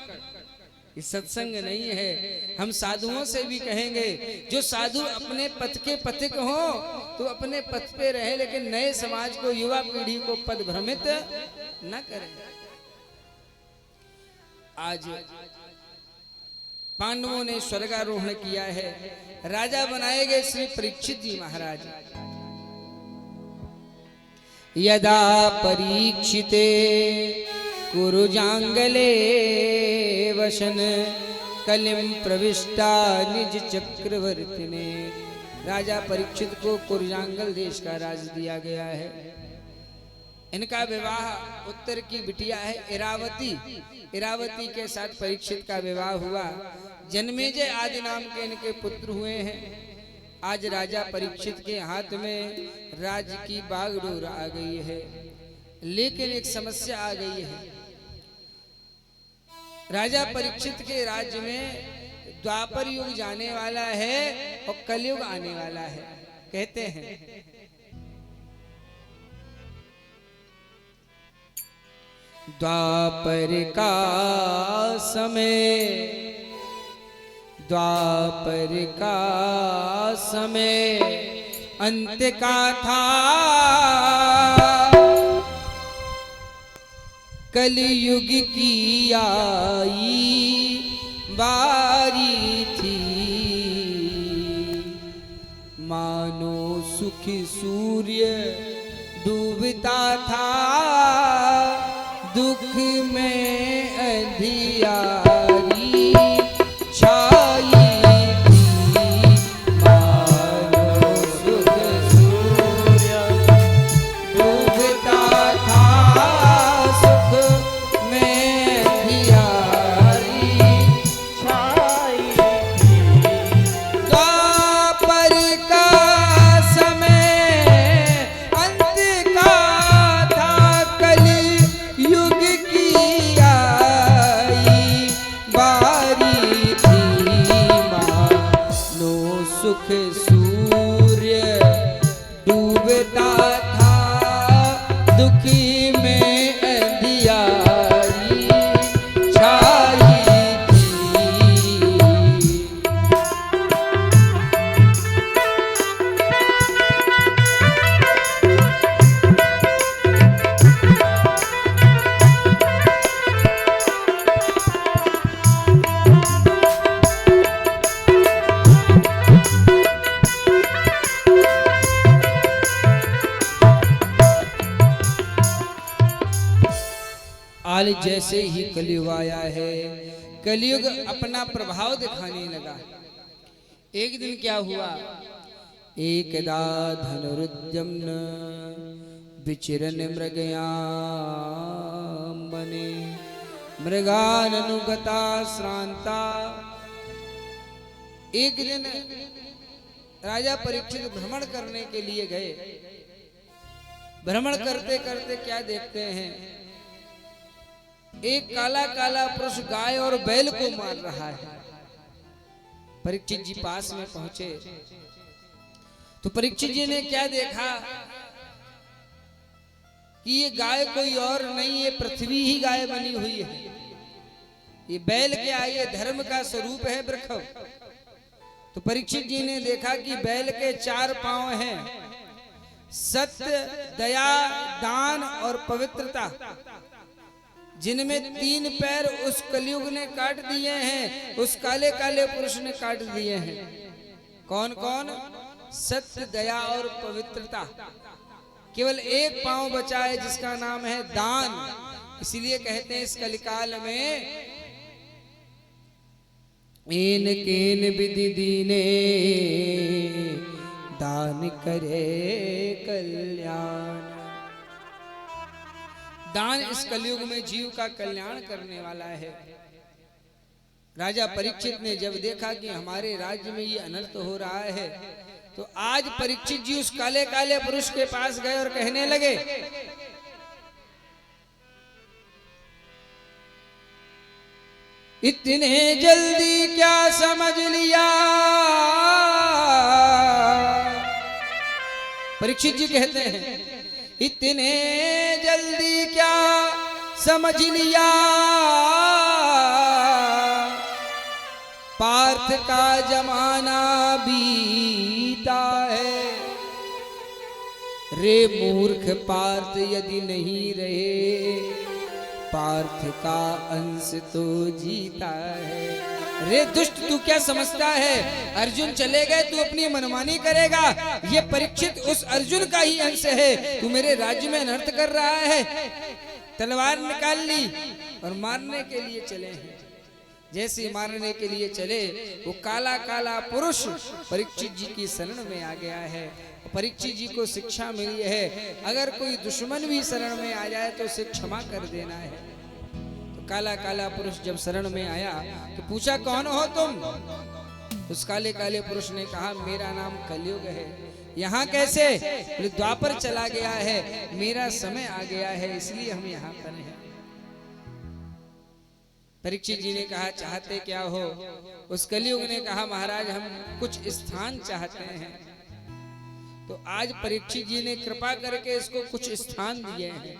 ये सत्संग नहीं है। हम साधुओं से भी कहेंगे, जो साधु अपने पथ के पथिक हो तो अपने पथ पे रहे, लेकिन नए समाज को, युवा पीढ़ी को पद भ्रमित न करें। आज पांडवों ने स्वर्गारोहण किया है। राजा बनाए गए श्री परीक्षित जी महाराज। यदा परीक्षिते कुरुजांगले वशन कलिम प्रविष्टा निज चक्रवर्तिने। राजा परीक्षित को कुरुजांगल देश का राज दिया गया है। इनका विवाह उत्तर की बिटिया है इरावती। इरावती के साथ परीक्षित का विवाह हुआ। जन्मेजय आदि नाम के इनके पुत्र हुए हैं। आज राजा परीक्षित के हाथ में राज्य की बागडोर आ गई है, लेकिन एक समस्या आ गई है। राजा परीक्षित के राज्य में द्वापर युग जाने वाला है और कलयुग आने वाला है। कहते हैं द्वापर का समय, द्वापर का समय अंत का था, कलयुग की आई बारी थी। मानो सुख सूर्य डूबता था, दुख में अंधियारी छाई थी। मानो सुख सूर्य डूबता था, सुख में अंधियारी छाई थी। द्वापर का समय अंत का था, कलयुग की आई बारी थी। मानो सुख सूर्य डूबता था, दुख में अंधियारी छाई थी। आज जैसे ही कलयुग आया है, कलयुग अपना प्रभाव दिखाने लगा। एक दिन क्या हुआ, एकदा धनुरुद्यम्न विचिरन मृगयां बने, मृगाननुगता श्रांता। एक दिन राजा परीक्षित भ्रमण करने के लिए गए। भ्रमण करते करते क्या देखते हैं, एक काला काला पुरुष गाय और बैल को मार रहा है। परीक्षित जी पास में पहुंचे तो परीक्षित जी ने क्या देखा कि ये गाय कोई और नहीं, ये पृथ्वी ही गाय बनी हुई है। ये बैल क्या, ये धर्म का स्वरूप है वृक्ष। तो परीक्षित जी ने देखा कि बैल के 4 पांव हैं, सत्य, दया, दान और पवित्रता, जिनमें 3 पैर उस कलयुग ने काट दिए हैं, उस काले काले पुरुष ने काट दिए हैं। कौन कौन? सत्य, दया और पवित्रता। केवल 1 पांव बचा है जिसका नाम है दान। इसीलिए कहते हैं इस कलिकाल में एन केन विधि दीने दान करे कल्याण। दान इस कलयुग में जीव का कल्याण करने वाला है। राजा परीक्षित ने जब देखा कि हमारे राज्य में ये अनर्थ हो रहा है, तो आज परीक्षित जी उस काले काले पुरुष के पास गए और कहने लगे, इतने जल्दी क्या समझ लिया। परीक्षित जी कहते हैं, इतने जल्दी क्या समझ लिया, पार्थ का जमाना बीता है। रे मूर्ख पार्थ यदि नहीं रहे, पार्थ का अंश तो जीता है। रे दुष्ट तू क्या समझता है, अर्जुन चले गए तू अपनी मनमानी करेगा। ये परीक्षित उस अर्जुन का ही अंश है, तू मेरे राज्य में अनर्थ कर रहा है। तलवार निकाल ली और मारने के लिए चले हैं। जैसे मारने के लिए चले वो काला काला पुरुष परीक्षित जी की शरण में आ गया है। परीक्षित जी को शिक्षा मिली है, अगर कोई दुश्मन भी शरण में आ जाए तो उसे क्षमा कर देना है। तो काला काला पुरुष जब शरण में आया तो पूछा कौन हो तुम। उस काले काले पुरुष ने कहा मेरा नाम कलयुग है। यहाँ कैसे, द्वापर चला गया है, मेरा समय आ गया है, इसलिए हम यहाँ पर हैं। परीक्षित जी ने कहा चाहते क्या हो। उस कलयुग ने कहा महाराज हम कुछ स्थान चाहते हैं। तो आज परीक्षित जी ने कृपा करके इसको कुछ स्थान दिए हैं।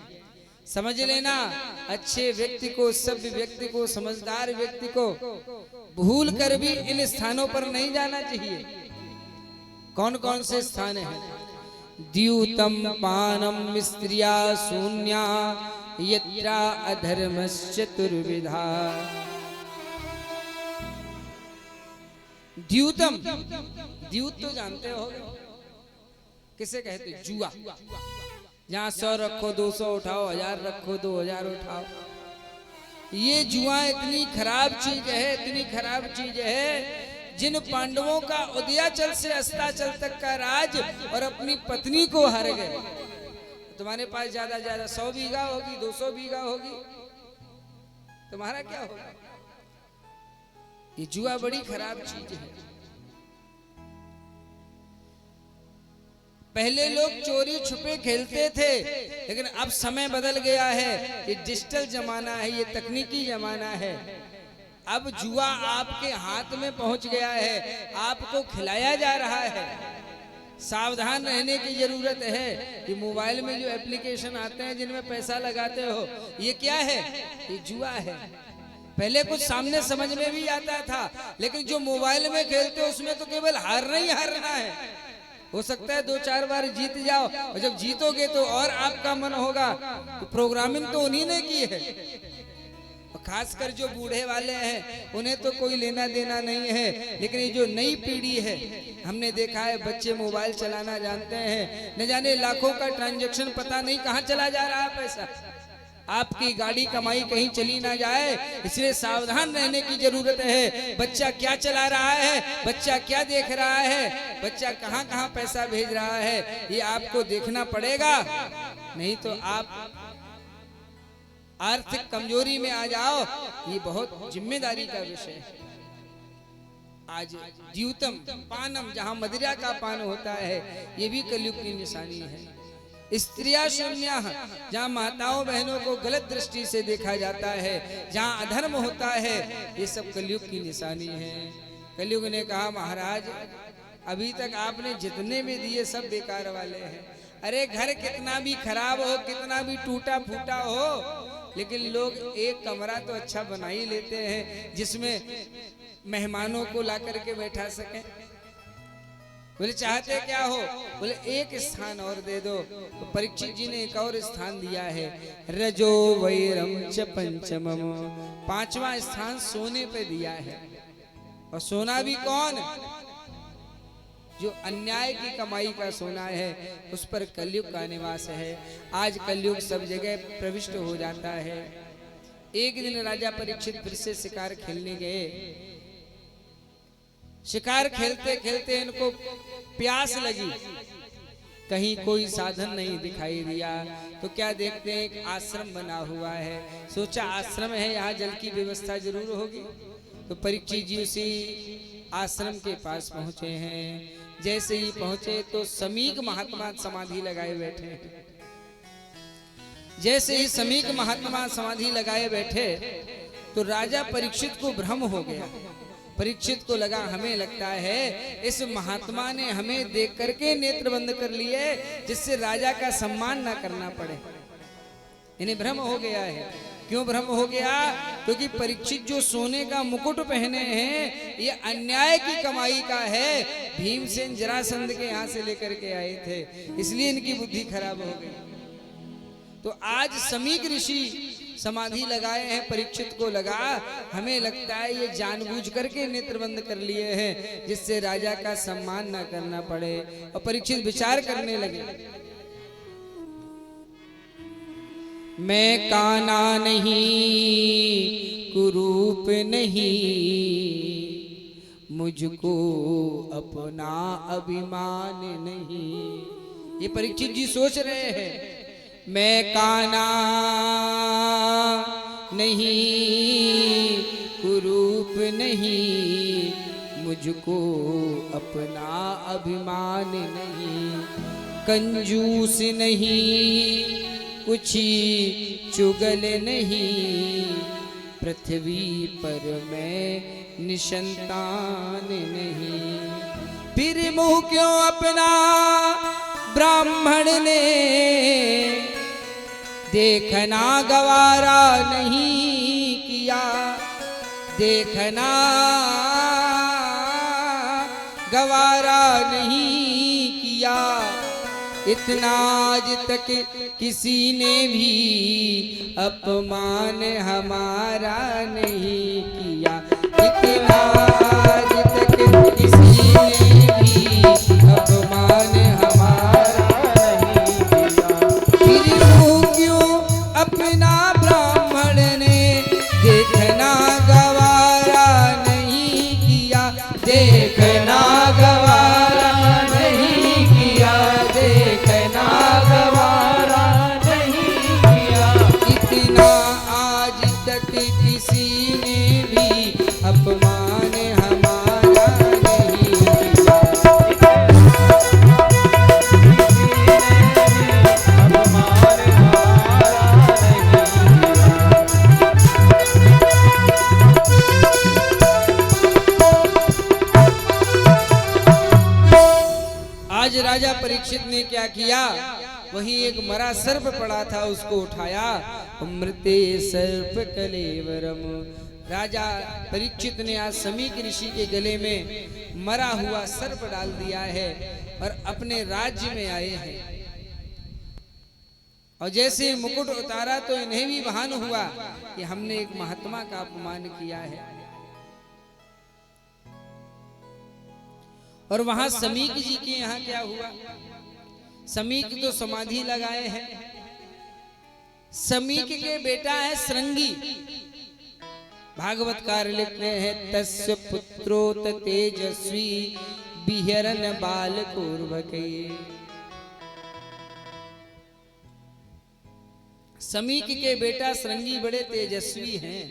समझ लेना, अच्छे व्यक्ति को, सभ्य व्यक्ति को, समझदार व्यक्ति को भूल कर भी इन स्थानों पर नहीं जाना चाहिए। कौन कौन से स्थान हैं? द्यूतम पानम स्त्रिया शून्या यत्रा अधर्मश्चतुर्विधा। द्यूतम, द्यूत तो जानते हो किसे कहते? जुआ। जहां 100 रखो 200 उठाओ, 1000 रखो 2000 उठाओ। ये जुआ इतनी खराब चीज है, इतनी खराब चीज है। जिन पांडवों का उदयाचल से अस्ताचल तक का राज और अपनी पत्नी को हार गए। तुम्हारे पास ज्यादा 100 बीघा होगी, 200 बीघा होगी, तुम्हारा क्या होगा? ये जुआ बड़ी खराब चीज है। पहले लोग चोरी छुपे खेलते थे, लेकिन अब समय बदल गया है। ये डिजिटल जमाना है, ये तकनीकी जमाना है। अब जुआ आपके हाथ में पहुंच गया है, आपको खिलाया जा रहा है। सावधान रहने की जरूरत है। ये मोबाइल में जो एप्लीकेशन आते हैं जिनमें पैसा लगाते हो, ये क्या है? ये जुआ है। पहले कुछ सामने समझ में भी आता था, लेकिन जो मोबाइल में खेलते हो उसमें तो केवल हारना ही हारना है। हो सकता है 2-4 बार जीत जाओ, और जब जीतोगे तो और आपका मन होगा। तो प्रोग्रामिंग तो उन्हीं ने की है। खासकर जो बूढ़े वाले हैं उन्हें तो कोई लेना देना नहीं है, लेकिन ये जो नई पीढ़ी है, हमने देखा है बच्चे मोबाइल चलाना जानते हैं, न जाने लाखों का ट्रांजैक्शन पता नहीं कहां चला जा रहा है पैसा। आपकी गाड़ी कमाई कहीं चली ना जाए, इसलिए सावधान रहने की जरूरत है। बच्चा क्या चला रहा है, बच्चा क्या देख रहा है, बच्चा कहां कहां पैसा भेज रहा है, ये आपको देखना पड़ेगा। नहीं तो आप आर्थिक कमजोरी में आ जाओ। ये बहुत जिम्मेदारी का विषय है। आज द्यूतम पानम, जहां मदिरा का पान होता है, ये भी कलयुग की निशानी है। स्त्रिया शून्या, जहां माताओं बहनों को गलत दृष्टि से देखा जाता है, जहां अधर्म होता है, ये सब कलयुग की निशानी है। कलयुग ने कहा महाराज अभी तक आपने जितने भी दिए सब बेकार वाले हैं। अरे घर कितना भी खराब हो, कितना भी टूटा फूटा हो, लेकिन लोग एक कमरा तो अच्छा बना ही लेते हैं जिसमें मेहमानों को ला करके बैठा सके। बोले चाहते क्या हो? बोले एक स्थान और दे दो। तो परीक्षित जी ने एक और स्थान दिया है, रजो वैरम च पंचमम, 5वां स्थान सोने पे दिया है। और सोना भी कौन? जो अन्याय की कमाई का सोना है, उस पर कलयुग का निवास है। आज कलयुग सब जगह प्रविष्ट हो जाता है। एक दिन राजा परीक्षित फिर से शिकार खेलने गए। शिकार खेलते खेलते इनको प्यास लगी, कहीं कोई साधन नहीं दिखाई दिया। तो क्या देखते हैं, एक आश्रम बना हुआ है। सोचा आश्रम है, यहाँ जल की व्यवस्था जरूर होगी। तो परीक्षित जी उसी आश्रम के पास पहुंचे हैं। जैसे ही पहुंचे तो समीक महात्मा समाधि लगाए बैठे हैं। जैसे ही समीक महात्मा समाधि लगाए बैठे तो राजा परीक्षित को भ्रम हो गया। परीक्षित को लगा, हमें लगता है इस महात्मा ने हमें देख करके नेत्र बंद कर लिए, जिससे राजा का सम्मान ना करना पड़े। इन्हें भ्रम हो गया है। क्यों भ्रम हो गया? क्योंकि परीक्षित जो सोने का मुकुट पहने हैं, ये अन्याय की कमाई का है। भीमसेन जरासंध के यहाँ से लेकर के आए थे, इसलिए इनकी बुद्धि खराब हो गई। तो आज समीक ऋषि समाधि लगाए हैं, परीक्षित को लगा हमें लगता है ये जानबूझ करके नेत्र बंद कर लिए हैं जिससे राजा का सम्मान न करना पड़े। और परीक्षित विचार करने लगे, मैं काना नहीं कुरूप नहीं, मुझको अपना अभिमान नहीं। ये परीक्षित जी सोच रहे हैं, मैं काना नहीं कुरूप नहीं, मुझको अपना अभिमान नहीं, कंजूस नहीं कुछ चुगल नहीं, पृथ्वी पर मैं निसंतान नहीं। फिर मुंह क्यों अपना ब्राह्मण ने, देखना गवारा नहीं किया, देखना गवारा नहीं किया, इतना आज तक किसी ने भी अपमान हमारा नहीं किया, इतना आज तक किसी ने भी अपमान हमारा नहीं किया। फिर मुँह क्यों अपना ब्राह्मण ने, देखना गवारा नहीं किया, देखना गवारा नहीं किया, देखना गवारा नहीं किया, इतना आज तक किसी ने भी अपमान हमारा नहीं किया। आज राजा परीक्षित ने क्या किया, वहीं एक मरा सर्प पड़ा था उसको उठाया, अमृते सर्प कलेवरम। राजा परीक्षित ने आज समीक ऋषि के गले में मरा हुआ सर्प डाल दिया है और अपने राज्य में आए हैं। और जैसे मुकुट उतारा तो इन्हें भी भान हुआ कि हमने एक महात्मा का अपमान किया है। और वहां समीक जी के यहाँ क्या हुआ, समीक तो समाधि लगाए हैं। समीक के बेटा है श्रृंगी। भागवतकार लिखते हैं, तस्य पुत्रोत तेजस्वी बिहरन बाल कूर्वके। समीक के बेटा श्रृंगी बड़े तेजस्वी हैं,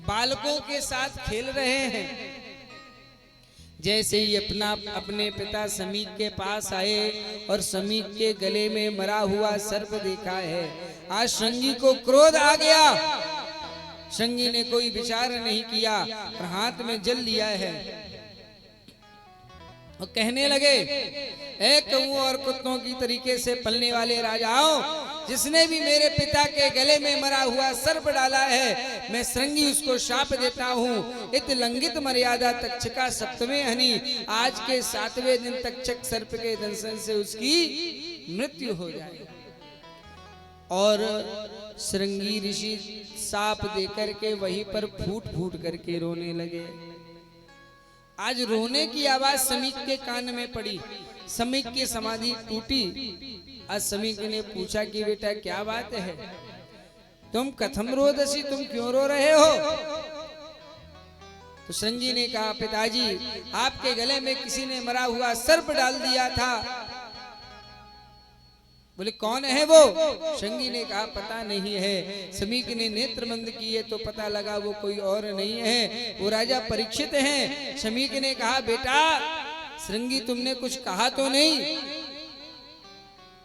बालकों के साथ खेल रहे हैं। जैसे ही अपने पिता समीक के पास आए और समीक के गले में मरा हुआ सर्प देखा है, आज श्रृंगी को क्रोध आ गया। श्रृंगी ने कोई विचार नहीं किया और हाथ में जल लिया है और कहने लगे, ए कौओं और कुत्तों की तरीके से पलने वाले राजाओं, जिसने भी मेरे पिता के गले में मरा हुआ सर्प डाला है, मैं श्रृंगी उसको शाप देता हूँ। इत लंघित मर्यादा तक्षका सप्तमे हनि, आज के 7वें दिन तक्षक सर्प के दंशन से उसकी मृत्यु हो जाए। और श्रृंगी ऋषि साप देकर के वहीं पर फूट फूट करके रोने लगे। आज रोने की आवाज समीक के कान में पड़ी, समीक की समाधि टूटी। आज समीक ने पूछा कि बेटा क्या बात है, तुम कथम रोदसी, तुम क्यों रो रहे हो? तो श्रृंगी ने कहा, पिताजी आपके गले में किसी ने मरा हुआ सर्प डाल दिया था। बोले कौन है वो? श्रृंगी ने कहा पता नहीं है। समीक ने नेत्र बंद किए तो पता लगा वो कोई और नहीं है, वो राजा परीक्षित हैं। समीक ने कहा बेटा श्रृंगी तुमने कुछ कहा तो नहीं?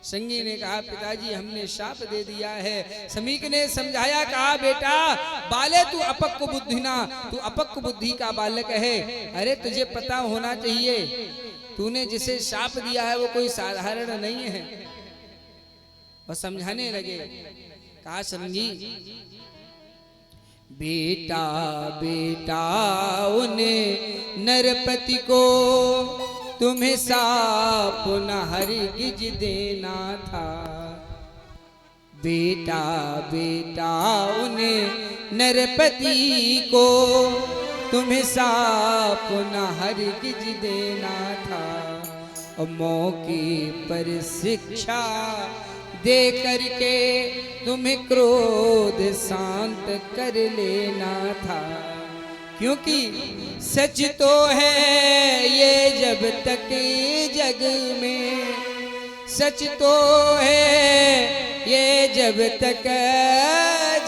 श्रृंगी ने कहा पिताजी हमने शाप दे दिया है। समीक ने समझाया, कहा बेटा बाले तू अपक्व बुद्धिना, तू अपक्व बुद्धि का बालक है। अरे तुझे पता होना चाहिए, तूने जिसे शाप दिया है वो कोई साधारण नहीं है। और समझाने लगे, कहा श्रृंगी बेटा बेटा उन्हें नरपति को तुम्हें साप न हरगिज देना था। बेटा बेटा उन नरपति को तुम्हें साप न हरगिज देना था, और मौके पर शिक्षा दे करके तुम्हें क्रोध शांत कर लेना था। क्योंकि सच तो है ये जब तक जग में, सच तो है ये जब तक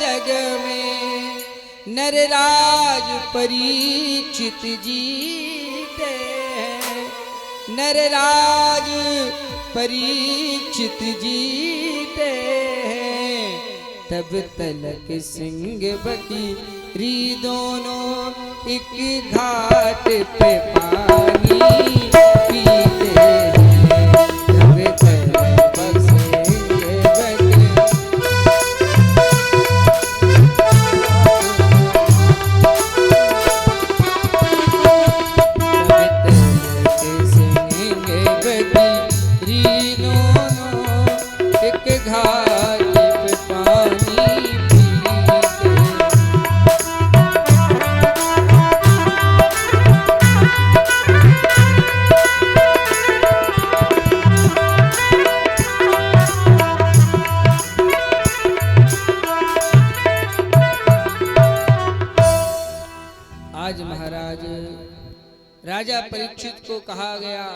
जग में, नरराज परीक्षित जीते हैं, नरराज परीक्षित जीते हैं, तब तलक सिंह बकीरी दोनों एक घाट पे पानी पीते हैं, तब तलक सिंह बकीरी घाट पे पानी पीते। आज महाराज राजा परीक्षित को कहा गया,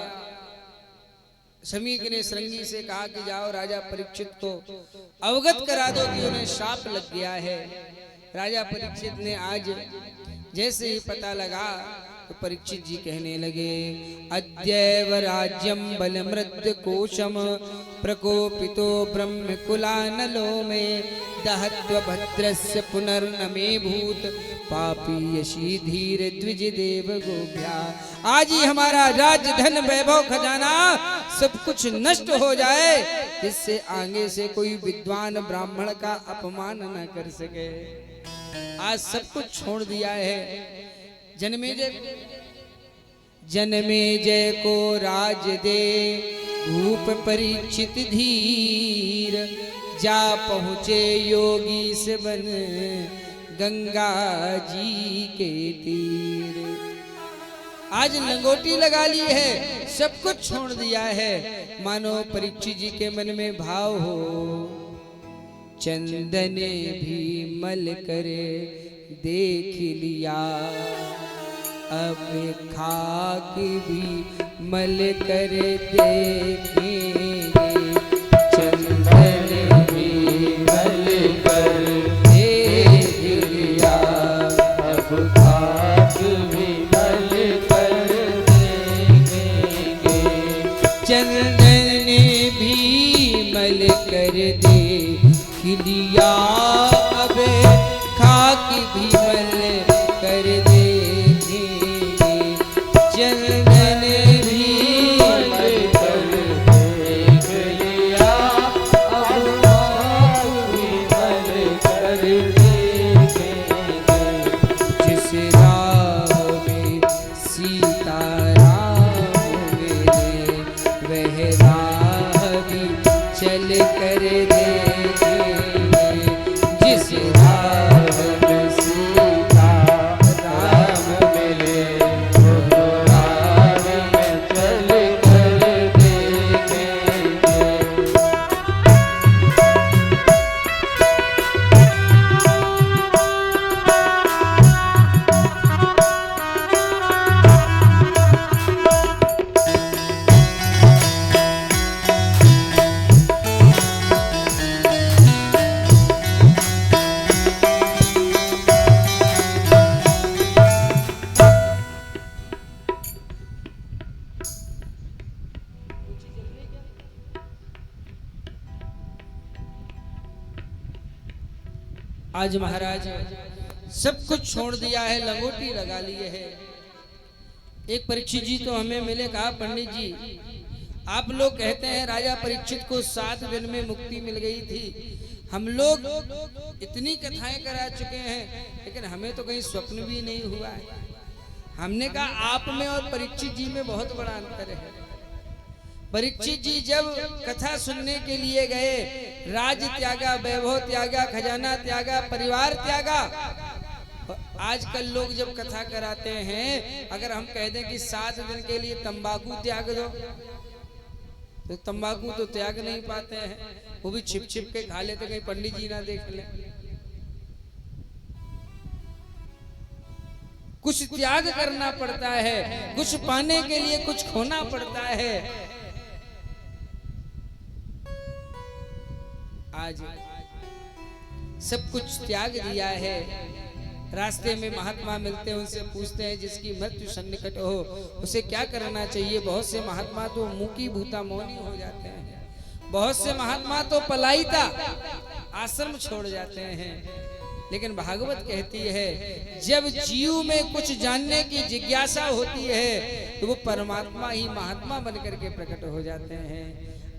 समीक ने श्रृंगी से कहा कि जाओ राजा परीक्षित को अवगत करा दो कि उन्हें शाप लग गया है। राजा परीक्षित ने आज जैसे ही पता लगा तो परीक्षित जी कहने लगे, अद्यैव राज्यम बलमृद्ध कोशम प्रकोपितो ब्रह्म कुलानलो में दहत्व भद्रस्य पुनर्नमे भूत पापी यशी धीर द्विज देव गोभ्या। आज ही हमारा राज्य धन वैभव खजाना सब कुछ नष्ट हो जाए, जिससे आगे से कोई विद्वान ब्राह्मण का अपमान न कर सके। आज सब कुछ छोड़ दिया है। जन्मेजय को राज दे भूप परीक्षित धीर, जा पहुँचे योगी से बन गंगा जी के तीर। आज लंगोटी लगा ली है, सब कुछ छोड़ दिया है, मानो परीक्षित जी के मन में भाव हो, चंदन भी मल करे देख लिया, अब खाक भी मल कर देखेंगे, चंदन भी मल कर देख लिया, अब खाक भी मल कर देखेंगे, चंदन भी मल कर देख लिया, अब खाक भी मल कर देखेंगे, चंदन भी मल कर देख लिया, अब खाक भी मल कर देखेंगे, जिस राह में सीताराम मेरे वह राह भी चल कर देखेंगे, जिस राह में सीताराम मिले वो राह में चल कर देखेंगे। आज महाराज सब कुछ छोड़ दिया है, लंगोटी लगा लिए है। एक परीक्षित जी तो हमें मिले, कहा पंडित जी आप लोग कहते हैं राजा परीक्षित को 7 दिन में मुक्ति मिल गई थी, हम लोग इतनी कथाएं करा चुके हैं, लेकिन हमें तो कहीं स्वप्न भी नहीं हुआ है। हमने कहा आप में और परीक्षित जी में बहुत बड़ा अंतर है। परीक्षित जी जब कथा सुनने के लिए गए राज त्यागा, वैभव त्यागा, खजाना त्यागा, परिवार त्यागा। आजकल लोग जब कथा कराते हैं, अगर हम कह दें कि 7 दिन के लिए तंबाकू त्याग दो, तो तंबाकू तो त्याग नहीं पाते हैं, वो भी छिप छिप के खा लेते, कहीं पंडित जी ना देख ले। कुछ त्याग करना पड़ता है, कुछ पाने के लिए कुछ खोना पड़ता है। आज सब कुछ त्याग दिया है। रास्ते में महात्मा मिलते हैं, उनसे पूछते हैं जिसकी मृत्यु सन्निकट हो उसे क्या करना चाहिए। बहुत से महात्मा तो मुकी भूता मौनी हो जाते हैं, बहुत से महात्मा तो पलायिता आश्रम छोड़ जाते हैं। लेकिन भागवत कहती है जब जीव में कुछ जानने की जिज्ञासा होती है तो वो परमात्मा ही महात्मा बनकर के प्रकट हो जाते हैं।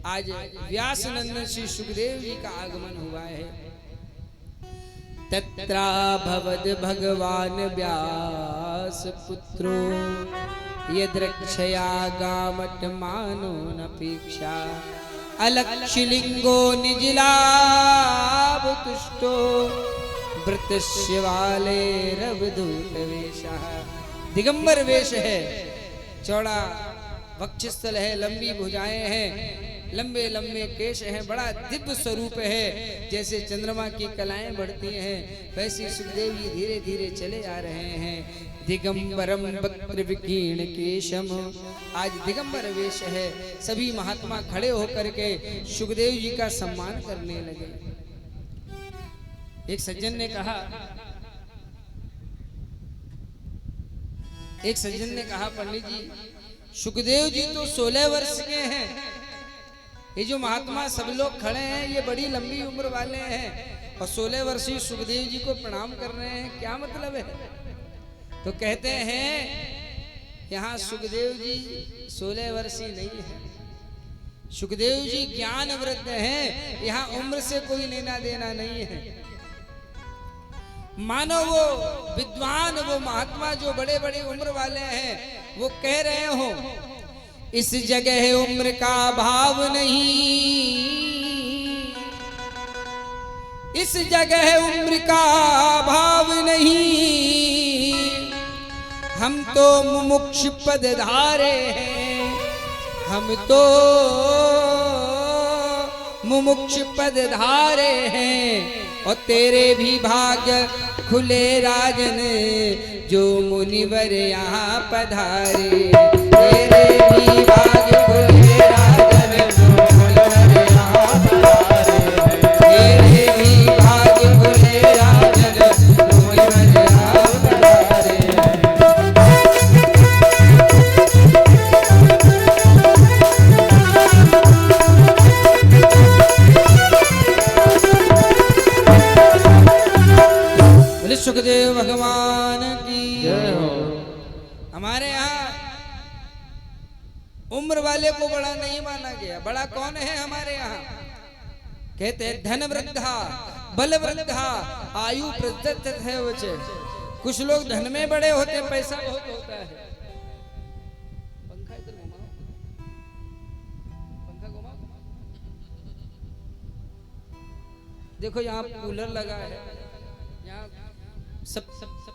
आज व्यास नंदन श्री सुखदेव जी का आगमन हुआ है। तत्रा भवद भगवान व्यास पुत्रो यद्रक्षया गामट मानो नपेक्षा अलक्षलिंगो निजलाभ तुष्टो वृतस्य वाले रवदूत वेशः। दिगंबर वेश है, चौड़ा वक्षस्थल है, लंबी भुजाएं हैं, लंबे लंबे केश हैं, बड़ा दिव्य स्वरूप है। जैसे चंद्रमा की कलाएं बढ़ती हैं वैसे सुखदेव जी धीरे धीरे चले आ रहे हैं। दिगंबरम वक्त्र विकीर्ण केशम, आज दिगंबर वेश है। सभी महात्मा खड़े होकर के सुखदेव जी का सम्मान करने लगे। एक सज्जन ने कहा, पंडित जी सुखदेव जी तो 16 वर्ष के हैं, ये जो महात्मा सब लोग खड़े हैं ये बड़ी लंबी उम्र वाले हैं और 16 वर्षीय सुखदेव जी को प्रणाम कर रहे हैं, क्या मतलब है? तो कहते हैं यहाँ सुखदेव जी 16 वर्षीय नहीं है, सुखदेव जी ज्ञान वृद्ध हैं, यहाँ उम्र से कोई लेना देना नहीं है। मानो वो विद्वान, वो महात्मा जो बड़े बड़े उम्र वाले हैं वो कह रहे हो इस जगह उम्र का भाव नहीं, इस जगह उम्र का भाव नहीं, हम तो मुमुक्ष पद धारे हैं, हम तो मुमुक्ष पद धारे हैं। और तेरे भी भाग्य खुले राजन जो मुनिवर यहाँ पधारे, तेरे भी भाग्य खुले राजन जो मुनिवर यहाँ पधारे, तेरे भी भाग्य खुले राजन जो मुनिवर यहाँ पधारे। सुखदेव भगवान की जय हो। हमारे यहाँ उम्र वाले को बड़ा नहीं माना गया, बड़ा कौन है हमारे यहाँ? कहते हैं धन वृद्धा, बल वृद्धा, आयु प्रदत्त है वचे। कुछ लोग धन में बड़े होते हैं, पैसा बहुत होता है। पंखा इधर घुमाओ, पंखा घुमाओ। देखो यहाँ कूलर लगा है, यहाँ सब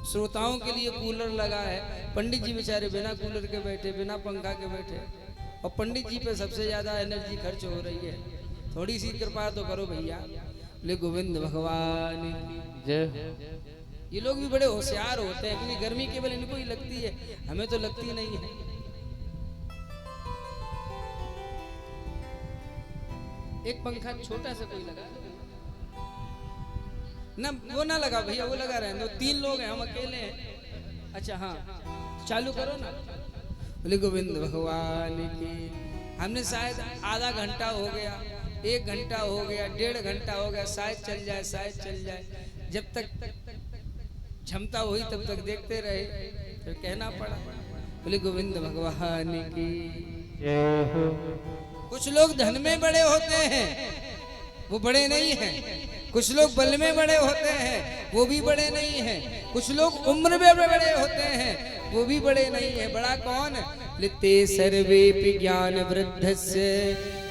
श्रोताओं के लिए कूलर लगा है। पंडित जी बेचारे बिना कूलर के बैठे, बिना पंखा के बैठे, और पंडित जी पे सबसे ज्यादा एनर्जी खर्च हो रही है। थोड़ी सी कृपा तो करो भैया। ले गोविंद भगवान जय। ये लोग भी बड़े होशियार होते हैं, क्योंकि गर्मी केवल इनको ही लगती है, हमें तो लगती नहीं है। एक पंखा छोटा सा कोई लगा ना, वो ना लगा भैया, वो लगा रहे हैं। 3 लोग हैं, हम अकेले हैं। अच्छा हाँ, चालू करो ना। बोले गोविंद भगवान की। हमने शायद आधा घंटा हो गया, 1 घंटा हो गया, 1.5 घंटा हो गया, शायद चल जाए, शायद चल जाए। जब तक क्षमता हुई तब तक देखते रहे, फिर कहना पड़ा। बोले गोविंद भगवान की। कुछ लोग धन में बड़े होते हैं, वो बड़े नहीं हैं। कुछ लोग बल में बड़े होते हैं, वो भी बड़े नहीं हैं। कुछ लोग उम्र में बड़े होते हैं, वो भी बड़े नहीं है। बड़ा कौन? लिते सर्वे ज्ञान वृद्धस्य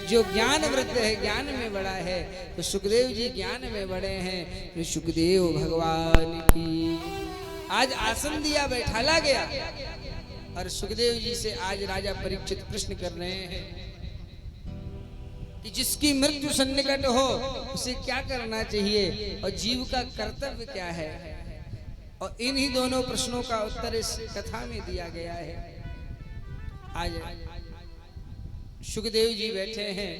जो ज्ञान वृद्ध है, ज्ञान में बड़ा है, तो सुखदेव जी ज्ञान में बड़े हैं। सुखदेव भगवान की आज आसन दिया, बैठाला गया, और सुखदेव जी से आज राजा परीक्षित प्रश्न कर रहे हैं कि जिसकी मृत्यु सन्निकट हो उसे क्या करना चाहिए और जीव का कर्तव्य क्या है। और इन्हीं दोनों प्रश्नों का उत्तर इस कथा में दिया गया है। आज सुखदेव जी बैठे हैं,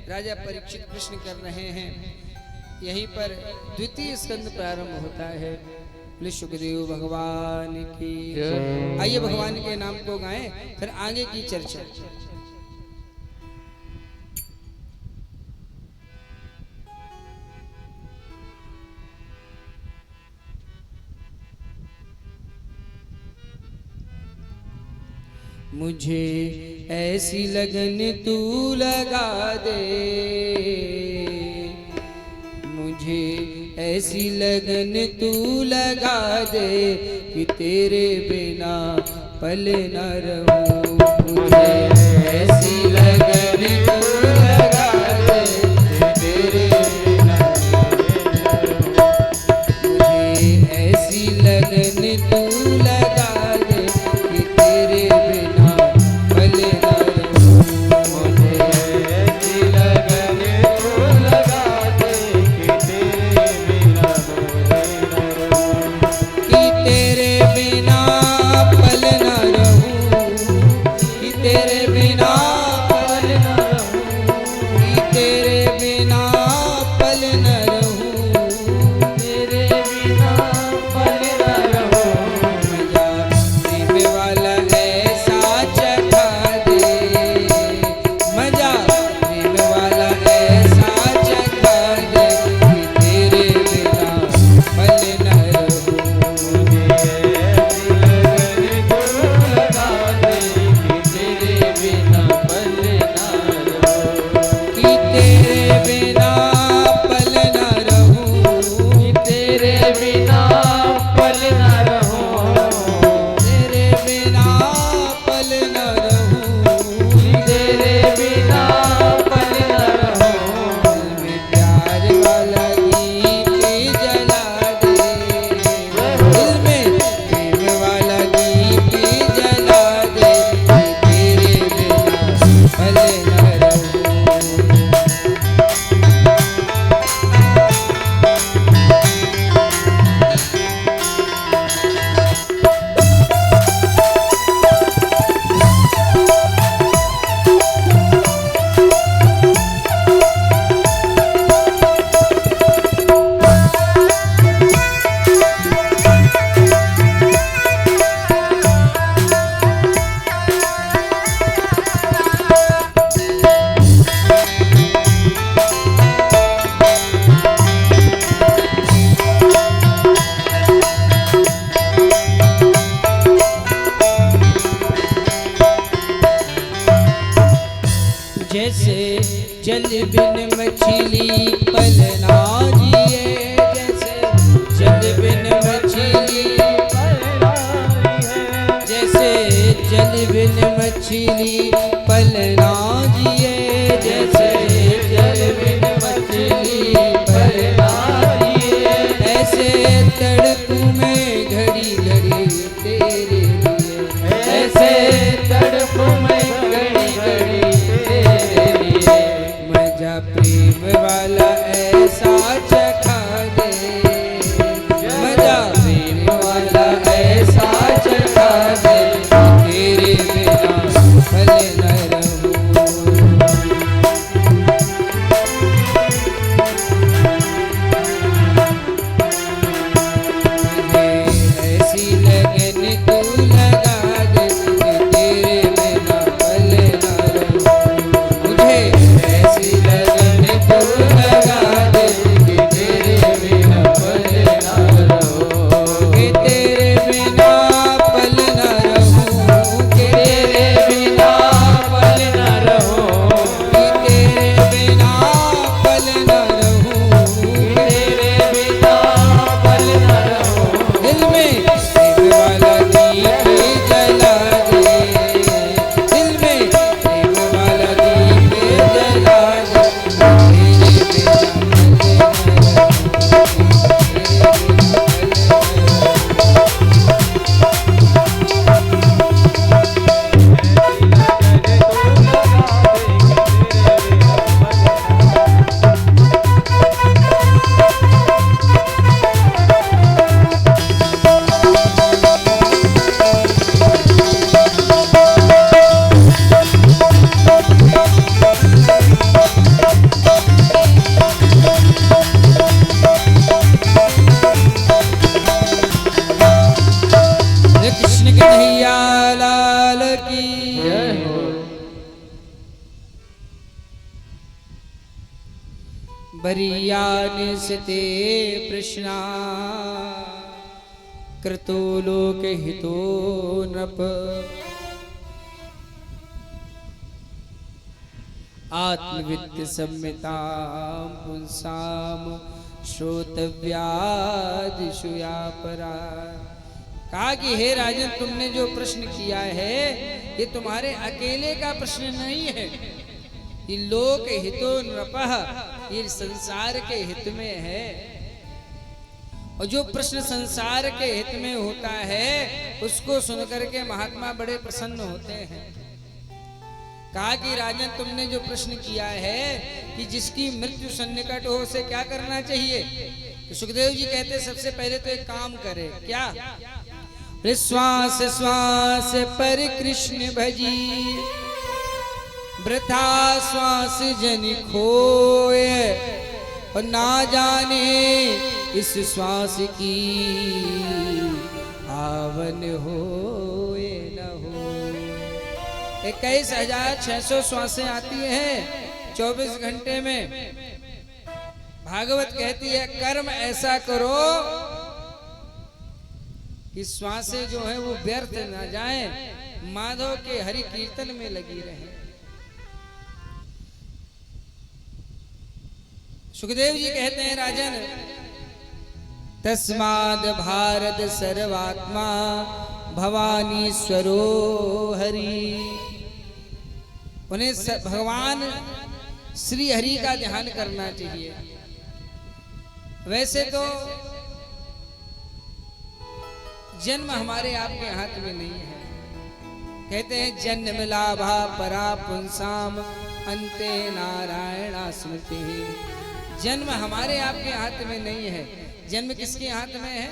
राजा परीक्षित प्रश्न कर रहे हैं। यहीं पर द्वितीय स्कंद प्रारंभ होता है। बोले सुखदेव भगवान की। आइए भगवान के नाम को गाएं, फिर आगे की चर्चा। मुझे ऐसी लगन तू लगा दे, मुझे ऐसी लगन तू लगा दे कि तेरे बिना पल न रहूं। मुझे ऐसी लगन तू लगा दे कि तेरे बिना मुझे ऐसी लगन तू लगा दे कि तेरे बिना पल न रहूं। मुझे ऐसी लगन तू लगा दे कि तेरे बिना कि तेरे बिना पल न रहूं, कि तेरे बिना पल न रहूं, कि तेरे बिना पल न रहूं, तेरे बिना पल न रहूं। मजा प्रेम वाला ऐसा चखा दे, मजा प्रेम वाला ऐसा चखा दे कि तेरे बिना पल न रहूं। कि तेरे बिना पल न रहूं, कि तेरे बिना पल न रहूं, तेरे बिना पल न रहूं, कि तेरे बिना पल न रहूं। दिल में प्यार वाला दीप जला दे, दिल में प्रेम वाला दीप जला दे कि तेरे बिना पल न रहूं। जैसे जल बिन मछली पल ना जिए, जैसे जल बिन मछली पल ना जिए, जैसे जल बिन मछली पल ना जिए, जैसे जल बिन मछली पल ना जिए, ऐसे तड़प में घड़ी घड़ी तेरे लिए, ऐसे तड़प में घड़ी घड़ी तेरे लिए। मजा प्रेम वाला ऐसा चखा दे, मजा प्रेम वाला ऐसा चखा दे कि तेरे बिना पल न कन्हैया लाल की जय हो। बरियान सते प्रश्ना कृतो लोकहितो नृप आत्मवित्त संहितां पुंसाम श्रोतव्यादिशुया परा। कहा कि हे राजन, तुमने जो प्रश्न किया है ये तुम्हारे अकेले का प्रश्न नहीं है, ये लोक हितो नृपः, ये संसार के हित में है। और जो प्रश्न संसार के हित में होता है उसको सुनकर के महात्मा बड़े प्रसन्न होते हैं। कहा कि राजन, तुमने जो प्रश्न किया है कि जिसकी मृत्यु सन्निकट हो उसे क्या करना चाहिए, तो सुखदेव जी कहते सबसे पहले तो एक काम करे। क्या? श्वास श्वास पर कृष्ण भजी वृथा श्वास जन खोए, और ना जाने इस श्वास की आवन होए न हो। 21,600 श्वासें आती हैं 24 घंटे में। भागवत कहती है कर्म ऐसा करो कि श्वासें जो है वो व्यर्थ ना जाएं, माधव के हरि कीर्तन में लगी रहे। सुखदेव जी कहते हैं राजन, तस्माद भारत सर्वात्मा भवानी स्वरो हरि। उन्हें भगवान श्री हरि का ध्यान करना चाहिए। वैसे तो जन्म हमारे आपके हाथ में नहीं है। कहते हैं जन्म लाभा परा पुंसाम अंते नारायण स्मृति। जन्म हमारे आपके हाथ में नहीं है। जन्म किसके हाथ में है?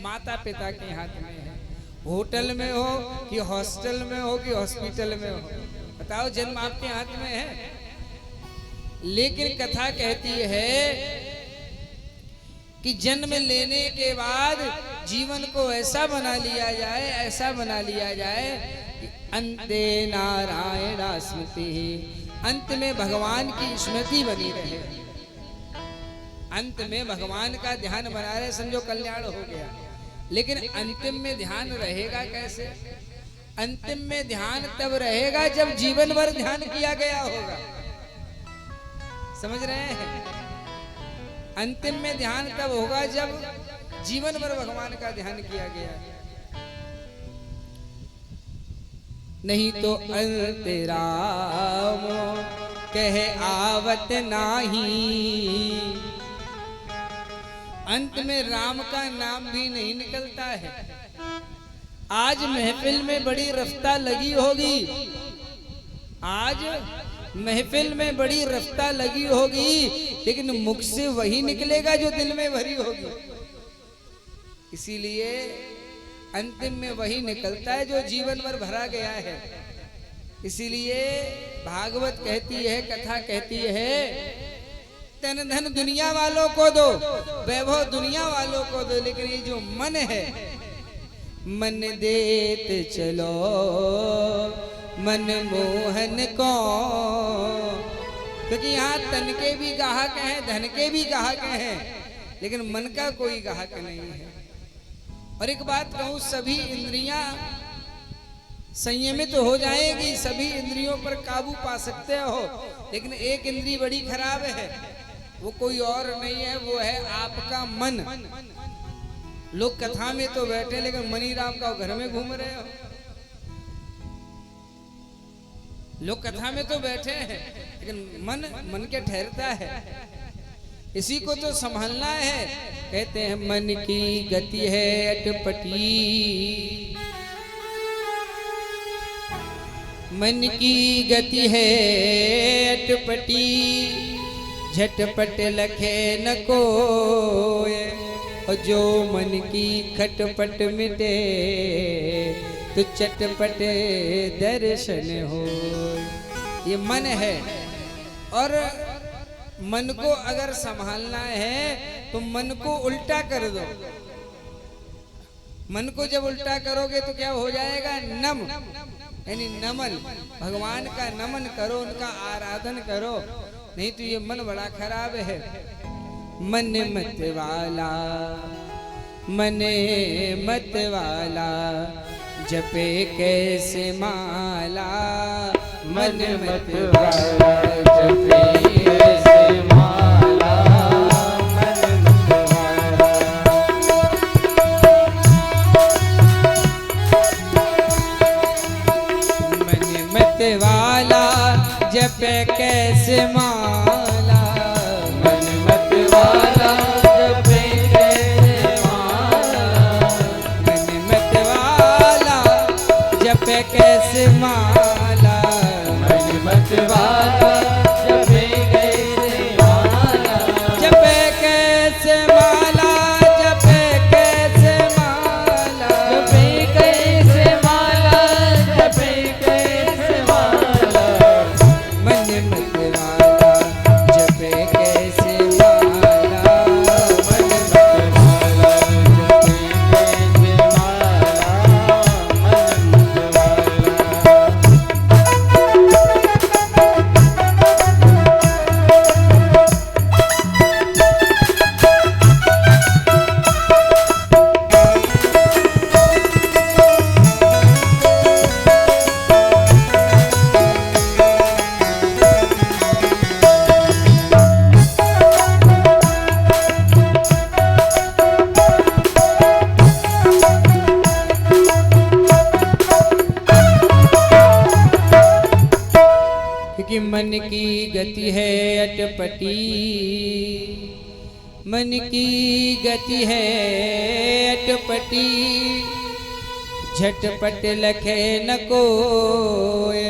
माता पिता के हाथ में है। होटल में हो कि हॉस्टल में हो कि हॉस्पिटल में हो, बताओ जन्म आपके हाथ में है। लेकिन कथा कहती है कि जन्म लेने के बाद जीवन को ऐसा बना लिया जाए, ऐसा बना लिया जाए कि अंते नारायण स्मृति, अंत में भगवान की स्मृति बनी रहे। अंत में भगवान का ध्यान बना रहे, समझो कल्याण हो गया। लेकिन अंतिम में ध्यान रहेगा कैसे? अंतिम में ध्यान तब रहेगा जब जीवन भर ध्यान किया गया होगा। समझ रहे हैं? अंतिम में ध्यान तब होगा जब जीवन भर भगवान का ध्यान किया गया। नहीं तो अंत राम कहे आवत नाही, अंत में राम का नाम भी नहीं निकलता है। आज महफिल में बड़ी रफ्ता लगी होगी, आज महफिल में बड़ी रफ्ता लगी होगी, लेकिन मुख से वही निकलेगा जो दिल में भरी होगी। इसीलिए अंतिम में वही निकलता है जो जीवन भर भरा गया है। इसीलिए भागवत कहती है, कथा कहती है, तन धन दुनिया वालों को दो, वैभव दुनिया वालों को दो, लेकिन ये जो मन है, मन देते चलो मन मोहन को। क्योंकि यहाँ तन के भी गाहक हैं, धन के भी गाहक हैं, लेकिन मन का कोई गाहक नहीं है। और एक बात कहूँ, सभी इंद्रियां संयमित हो जाएगी, सभी इंद्रियों पर काबू पा सकते हो, लेकिन एक इंद्री बड़ी खराब है, वो कोई और नहीं है, वो है आपका मन। लोग कथा में तो बैठे लेकिन मनी राम का घर में घूम रहे हो। लोग कथा में तो बैठे हैं लेकिन मन के ठहरता है। इसी को तो संभालना है। कहते हैं मन की गति है अटपटी, मन की गति है अटपटी, झटपट लखे न कोय, और जो मन की खटपट मिटे तो चटपट दर्शन हो। ये मन है, और मन को अगर संभालना है तो मन को उल्टा कर दो। मन को जब उल्टा करोगे तो क्या हो जाएगा? नम, यानी नमन। भगवान का नमन करो, उनका आराधन करो, नहीं तो ये मन बड़ा खराब है। मन मत वाला, मने मत वाला, जपे कैसे माला। मन मत वाला, जपे कैसे माला। मन मत वाला, मन मत वाला, जपे कैसे माला। मन मत वाला, जपे कैसे माला। मन मत वाला, जपे कैसे माला। मन मत वाला, जपे कैसे माला। जपे कैसे माला, जपे कैसे माला। जपे कैसे माला, जपे कैसे माला। मन मत वाला, जपे कैसे माला। मन मत वाला, जपे कैसे माला। मन मत वाला। क्योंकि मन की गति है अटपटी, मन की गति है अटपटी। झटपट लखे न कोय,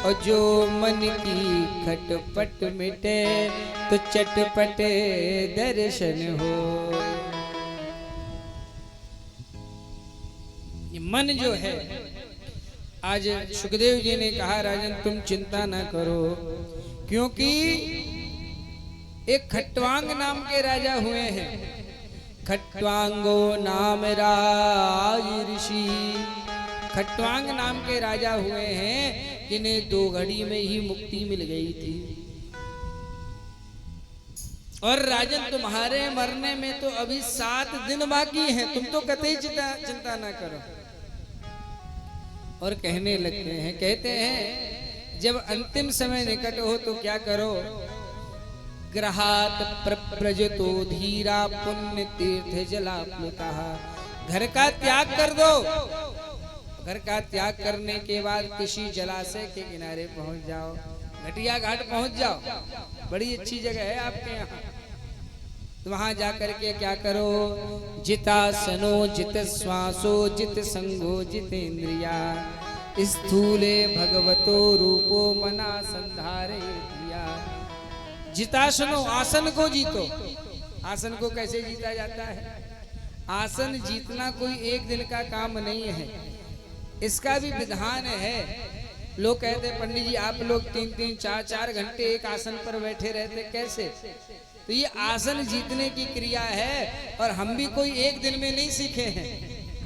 और जो मन की खटपट मिटे तो चटपट दर्शन हो। ये मन जो है, आज सुखदेव जी ने कहा राजन तुम चिंता ना करो, क्योंकि एक खट्वांग नाम के राजा हुए हैं। खट्वांगो नाम राज ऋषि, खट्वांग नाम के राजा हुए हैं जिन्हें 2 घड़ी में ही मुक्ति मिल गई थी। और राजन तुम्हारे मरने में तो अभी 7 दिन बाकी हैं, तुम तो कतई चिंता ना करो। और कहने लगते हैं, कहते हैं जब अंतिम समय निकट हो तो क्या करो? ग्रहात प्रव्रजतो धीरा पुण्य तीर्थ जलाप्लुता। घर का त्याग कर दो। घर का त्याग करने के बाद किसी जलाशय के किनारे पहुंच जाओ, घटिया घाट पहुंच जाओ, बड़ी अच्छी जगह है आपके यहाँ। तो वहां जाकर के क्या करो? जितासनो जित श्वासो जित संगो जितेंद्रिया, स्थूले भगवतो रूपो मना संधारे दिया। जितासनो, आसन को जीतो। आसन को कैसे जीता जाता है? आसन जीतना कोई एक दिन का काम नहीं है, इसका भी विधान है। लोग कहते पंडित जी आप लोग 3-3, 4-4 घंटे एक आसन पर बैठे रहते, कैसे? तो ये आसन जीतने की क्रिया है, और हम भी कोई एक दिन में नहीं सीखे हैं,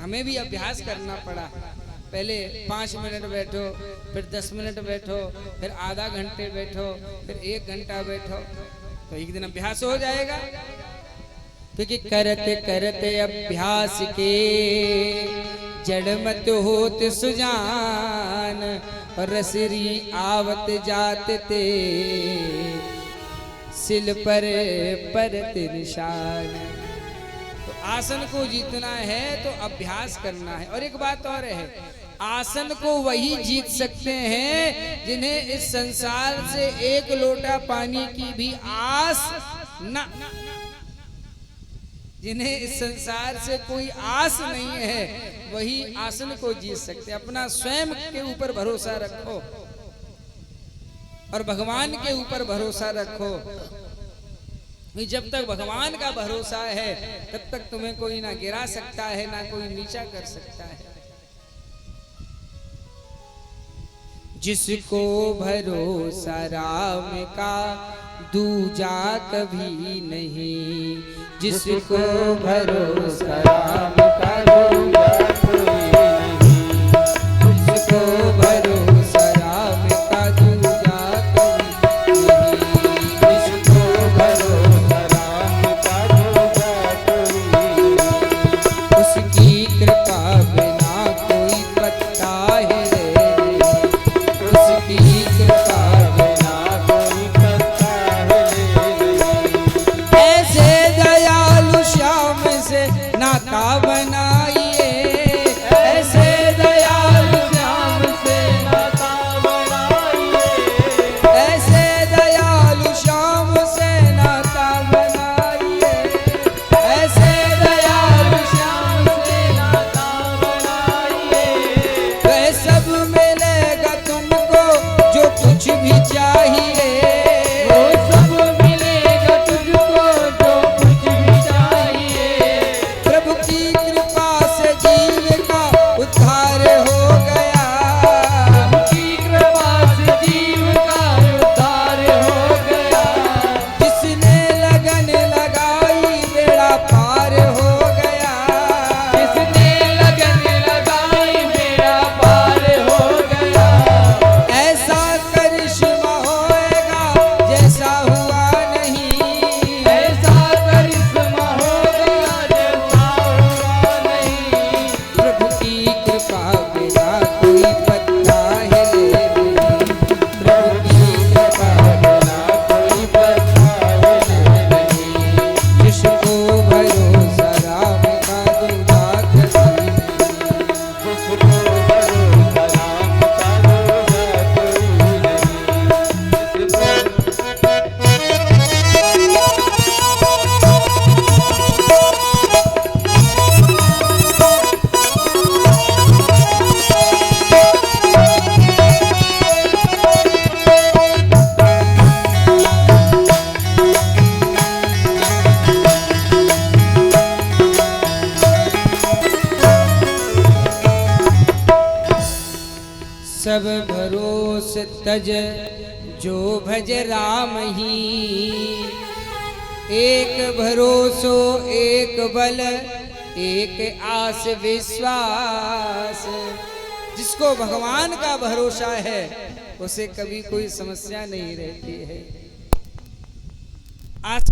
हमें भी अभ्यास करना पड़ा। पहले 5 मिनट बैठो, फिर 10 मिनट बैठो, फिर आधा घंटे बैठो, फिर 1 घंटा बैठो, तो एक दिन अभ्यास हो जाएगा। क्योंकि करते करते अभ्यास के जड़ मत होत सुजान, और रसरी आवत जाते ते सिल पर परत निशान। तो आसन को जीतना है तो अभ्यास करना है। और एक बात और है, आसन को वही जीत सकते हैं जिन्हें इस संसार से 1 लोटा पानी की भी आस न, जिन्हें इस संसार से कोई आस नहीं है, वही आसन को जीत सकते। अपना स्वयं के ऊपर भरोसा रखो और भगवान के ऊपर भरोसा रखो। जब तक भगवान का भरोसा है तब तक तुम्हें कोई ना गिरा सकता है, ना कोई नीचा कर सकता है। जिसको भरोसा राम का दूजा कभी नहीं, जिसको भरोसा राम का दूजा सब भरोस तज जो भज राम ही। एक भरोसो एक बल एक आस विश्वास। जिसको भगवान का भरोसा है उसे कभी कोई समस्या नहीं रहती है। आस